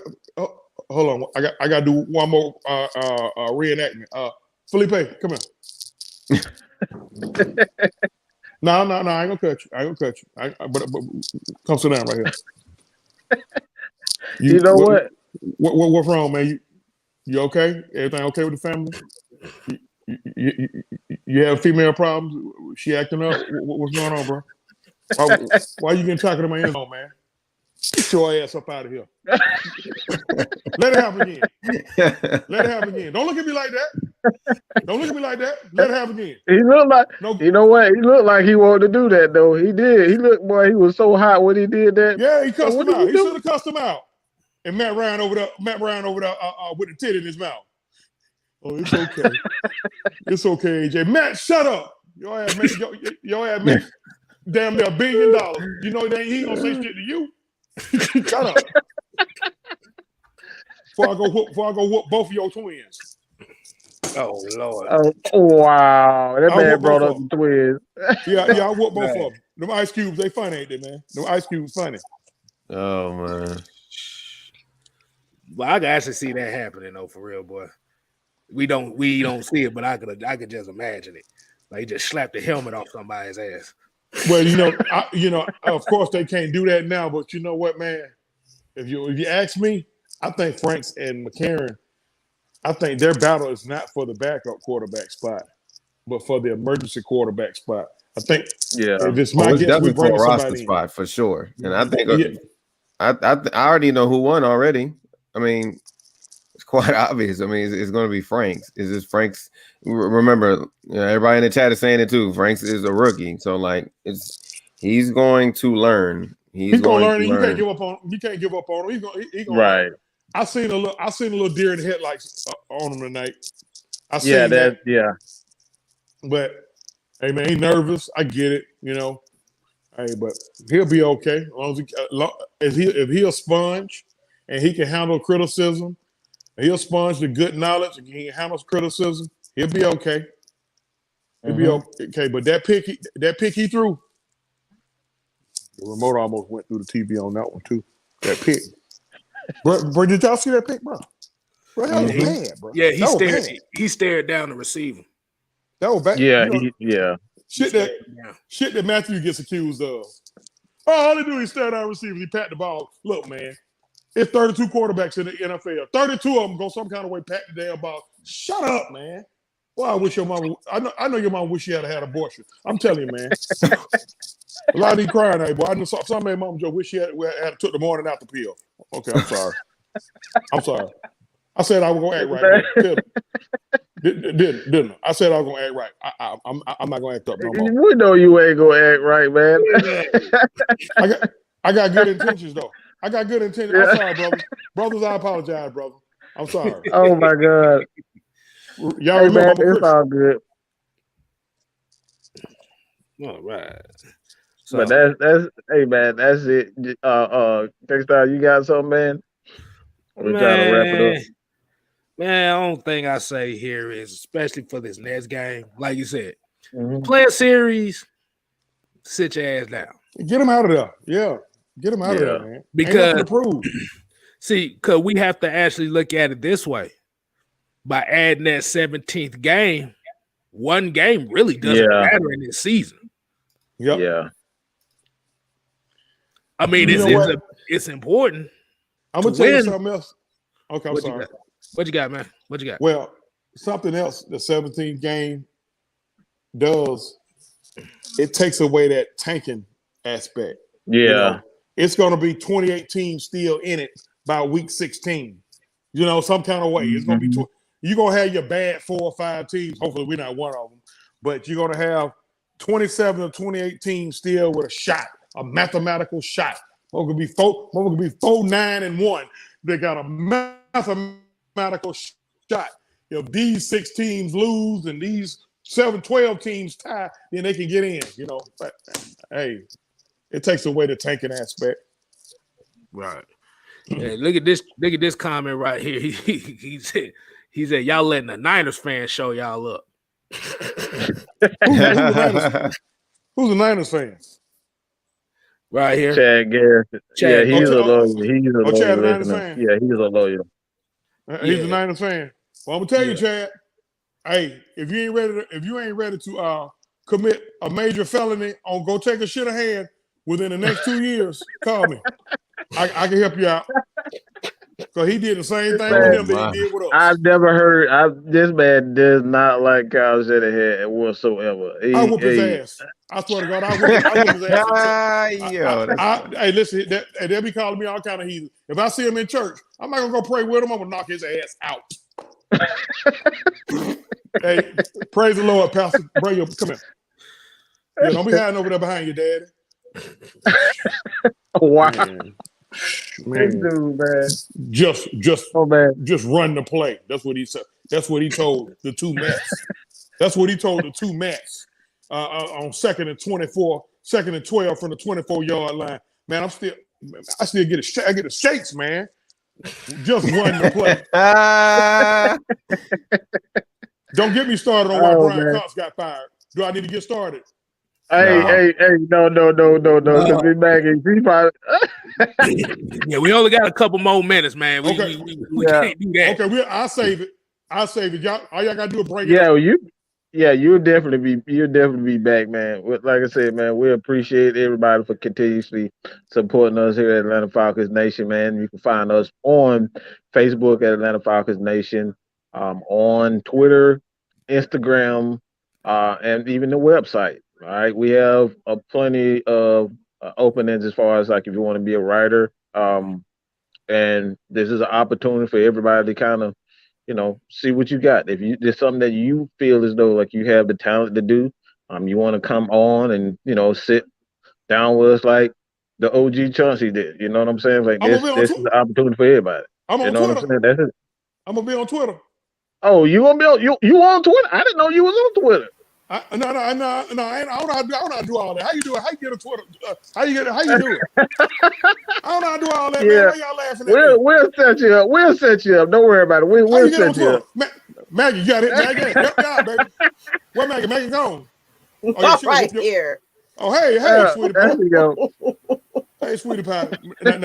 on, I got to do one more reenactment. Felipe, come here. No, I ain't gonna cut you. But come sit down right here. You know what? What's wrong, man? You okay? Everything okay with the family? You have female problems? She acting up? What's going on, bro? Why you getting talking to my end zone, man? Get your ass up out of here. Let it happen again. Don't look at me like that. Let it happen again. He looked like, you know what? He looked like he wanted to do that, though. He did. He looked, boy, he was so hot when he did that. Yeah, he cussed him out. He should have cussed him out. And Matt Ryan over there with the tit in his mouth. Oh, it's okay. It's okay, AJ. Matt, shut up. Your ass make damn near $1 billion. You know he ain't gonna say shit to you. Shut up. Before I go whoop both of your twins. Oh Lord. Oh wow. That man brought up the twins. Yeah, I whoop both of them. Them ice cubes, they funny, ain't they, man? Them ice cubes funny. Oh man. Well, I can actually see that happening though, for real, boy. We don't see it, but I could just imagine it. Like he just slapped the helmet off somebody's ass. Well, of course they can't do that now, but you know what, man? If you ask me, I think Franks and McCarron, I think their battle is not for the backup quarterback spot, but for the emergency quarterback spot. I think if it's my guess, we bring somebody spot for sure. And I think I already know who won already. I mean, it's quite obvious. I mean, it's going to be Franks. Is this Franks? Remember, everybody in the chat is saying it too. Franks is a rookie, so like he's going to learn. He's going to learn. You can't give up on him. You can't give up on him. He's going right. Learn. I seen a little deer in the headlights on him tonight. Yeah. But hey, man, he's nervous. I get it. Hey, but he'll be okay as long as if he'll sponge and he can handle criticism. He'll sponge the good knowledge and he handles criticism. He'll be okay. He'll be okay. But that pick he threw, the remote almost went through the TV on that one too. That pick. Bro, did y'all see that pick, bro? Bro, that was bad, bro. Yeah, he stared down the receiver. That was bad. Yeah, Shit that Matthew gets accused of. Oh, all he do is stare down receivers. He pat the ball. Look, man, it's 32 quarterbacks in the NFL. 32 of them go some kind of way pat the damn ball. Shut up, man. Well, I wish your mom. I know your mom wish she had had abortion. I'm telling you, man. A lot of these crying, hey, boy. I know some mom just wish she had took the morning after pill. Okay, I'm sorry. I'm sorry. I said I was gonna act right. Didn't I? I said I was gonna act right. I'm not gonna act up no more. We know you ain't gonna act right, man. I got good intentions though. I got good intentions. I'm sorry, brothers. Brothers, I apologize, brother. I'm sorry. Oh my God. Y'all hey, remember man, I'm it's all good. All right. So, But that's hey man, that's it. Textile, you got something, man? We're trying to wrap it up. Man, the only thing I say here is, especially for this next game, like you said, play a series, sit your ass down. Get him out of there. Yeah. Get him out of there, man. Because, to prove. See, because we have to actually look at it this way. By adding that 17th game, one game really doesn't matter in this season. Yep. Yeah. I mean, it's important. I'm going to tell you something else. Okay, I'm sorry. What you got, man? What you got? Well, something else the 17th game does, it takes away that tanking aspect. Yeah. You know, it's going to be 28 teams still in it by week 16. You know, some kind of way. It's going to be you're going to have your bad 4 or 5 teams. Hopefully, we're not one of them. But you're going to have 27 or 28 teams still with a shot, a mathematical shot. One could be 4-9-1. They got a mathematical shot. If these 6 teams lose and these 12 teams tie, then they can get in, you know. But, hey, it takes away the tanking aspect. Right. Hey, look at this comment right here. He said y'all letting the Niners fans show y'all up. Who's the Niners fans? Right here. Chad Garrett. Yeah, he's a loyal. He's a loyal Chad, Niners listener. fan. Yeah, he's a loyal. He's a Niners fan. Well, I'm gonna tell you, Chad. Hey, if you ain't ready to commit a major felony on go take a shit ahead within the next 2 years, call me. I can help you out. So he did the same thing with them that he did with us. I've never heard. This man does not like Kyle Shanahan whatsoever. I whoop his ass. I swear to God, I whoop his ass. Hey, listen, they'll be calling me all kind of heathen. If I see him in church, I'm not gonna go pray with him. I'm gonna knock his ass out. Hey, praise the Lord, Pastor. Bring your come here. Yeah, don't be hiding over there behind your daddy. Wow. Man. Dude, man. Just run the play. That's what he said. That's what he told the two Mets. That's what he told the two Mets on 2nd and 24, 2nd and 12 from the 24-yard line. Man, I still get the shakes, man. Just run the play. Don't get me started on why Brian Cox got fired. Do I need to get started? Hey, no. Because we Maggie, yeah, we only got a couple more minutes, man. We can't do that. Okay, I'll save it. Y'all, all y'all gotta do is break it up. You'll definitely be back, man. Like I said, man, we appreciate everybody for continuously supporting us here at Atlanta Falcons Nation, man. You can find us on Facebook at Atlanta Falcons Nation, on Twitter, Instagram, and even the website. All right, we have plenty of openings as far as like if you want to be a writer, and this is an opportunity for everybody to kind of, see what you got. If there's something that you feel as though like you have the talent to do, you want to come on and sit down with us like the OG Chauncey did. You know what I'm saying? Like this is an opportunity for everybody. I'm on Twitter. What I'm saying? That's it. I'm gonna be on Twitter. Oh, you gonna be on you on Twitter? I didn't know you was on Twitter. No. I don't know how to do all that. How you do it? How you get a Twitter? How you do it? I don't know how to do all that, man. Why y'all laughing at me? We'll set you up. We'll set you up. Don't worry about it. We'll set you up. Maggie, you got it. Maggie, help me out, baby. Where Maggie? Maggie gone. Right here. Oh, hey, there sweetie. you go. Hey, sweetie pie. Now,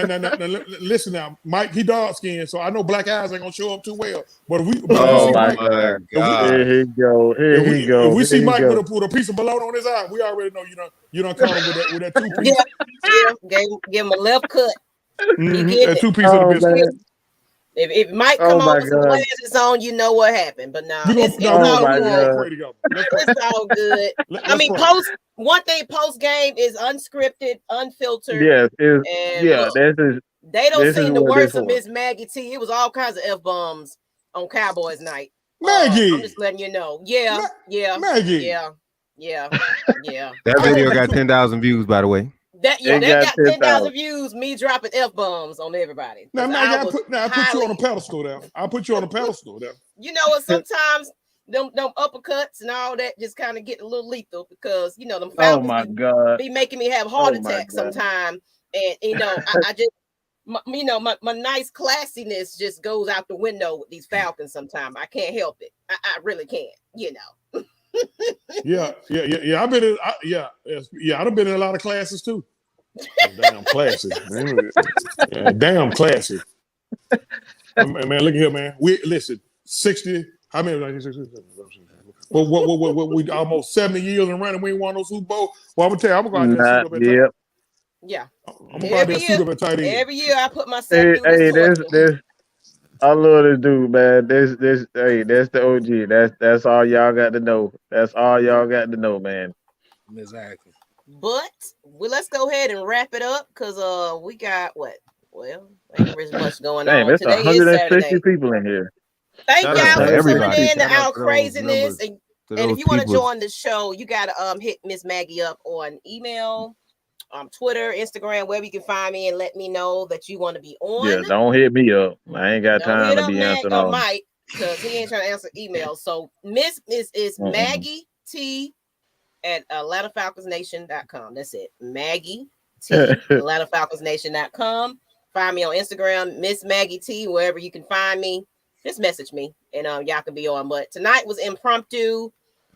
listen now, Mike. He dark skinned, so I know black eyes ain't gonna show up too well. But if we Oh see my Mike, God! God. Here he go. Here he go. if we see Here he Mike go. with a piece of bologna on his eye, we already know you don't caught him with that 2 piece. Yeah. Give him a left cut. Mm-hmm. He That 2 piece of the Oh biscuit. man! If Mike Oh come on my with some God! glasses on, you know what happened. But nah, it's Oh all my good. God! Pray together. Let's pray. It's all good. I mean, pray. one thing post game is unscripted, unfiltered. Yes, And look, they don't this is sing the what they words of for. Miss Maggie T. It was all kinds of F-bombs on Cowboys night. Maggie. I'm just letting you know. Yeah. Maggie. Yeah. That video got 10,000 views, by the way. That It got 10,000 10,000 views. Me dropping F-bombs on everybody. Now, Maggie, I put you on a pedestal there. I'll put you on a pedestal there. You know what? Sometimes them uppercuts and all that just kind of get a little lethal because them Oh Falcons my God! be making me have heart attacks sometimes. And I just my nice classiness just goes out the window with these Falcons sometimes. I can't help it. I really can't, Yeah. I've been in I've been in a lot of classes too. Damn classy. Damn classy. Man, look at here, man. We listen, 60. How many? What we almost 70 years and running. We ain't won no Super Bowl. Well, I'm gonna tell you, I'm gonna go out there and suit up at Yeah. I'm gonna go out there and suit up at tight end. Every year I put myself through this I love this dude, man. That's the OG. That's all y'all got to know. That's all y'all got to know, man. Exactly. But let's go ahead and wrap it up because we got what? Well, ain't really much going on. There's Today 160 is Saturday. people in here. Thank Shout y'all out to for everybody. tuning in to Shout out our to those craziness. numbers, And to if those you want to people. join the show, you gotta hit Miss Maggie up on email, Twitter, Instagram, wherever you can find me and let me know that you want to be on. Yeah, don't hit me up. I ain't got time to be answering all. Mike, because he ain't trying to answer emails. So Miss is Maggie T at AtlantaFalconsNation.com. That's it. Maggie T AtlantaFalconsNation.com. Find me on Instagram, Miss Maggie T, wherever you can find me. Just message me and y'all can be on. But tonight was impromptu.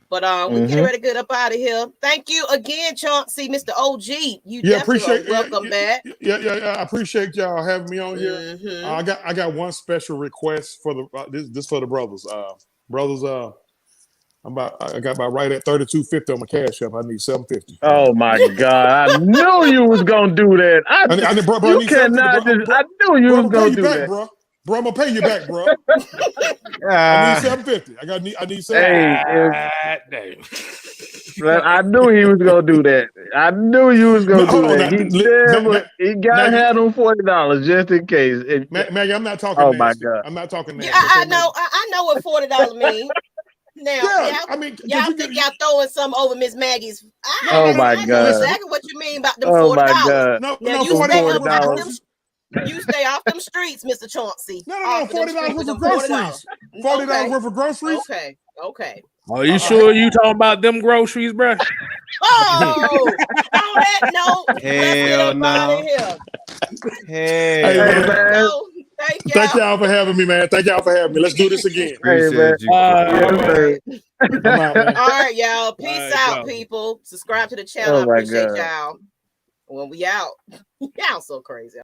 But we getting ready to get up out of here. Thank you again, Chauncey, Mr. OG. You definitely welcome back. Yeah. I appreciate y'all having me on here. I got one special request for the this for the brothers. I got about right at $32.50 on my cash app. I need $7.50. Oh my God! I knew you was gonna do that. I knew you was gonna do that, bro. Bro, I'm gonna pay you back, bro. I need $7.50. I need $7.50. I knew he was gonna do that. I knew you was gonna do that. He got to have them $40 just in case. Maggie, I'm not talking. Oh nasty. my God! I'm not talking nasty. Yeah, I know what $40 means. Now, I mean, y'all think y'all throwing some over Miss Maggie's? Oh my I God! know exactly what you mean about them $40. Oh my God! No, $40. You stay off them streets, Mr. Chauncey. No, $40 worth of groceries. $40 worth of groceries. Okay. Are you sure you talking about them groceries, bro? Oh, on that note, let's get up out of here. Hey, man. Thank y'all for having me, man. Thank y'all for having me. Let's do this again. Appreciate you. I'm out, man. All right, y'all. Peace out, people. Subscribe to the channel. I appreciate y'all. When we out, y'all so crazy.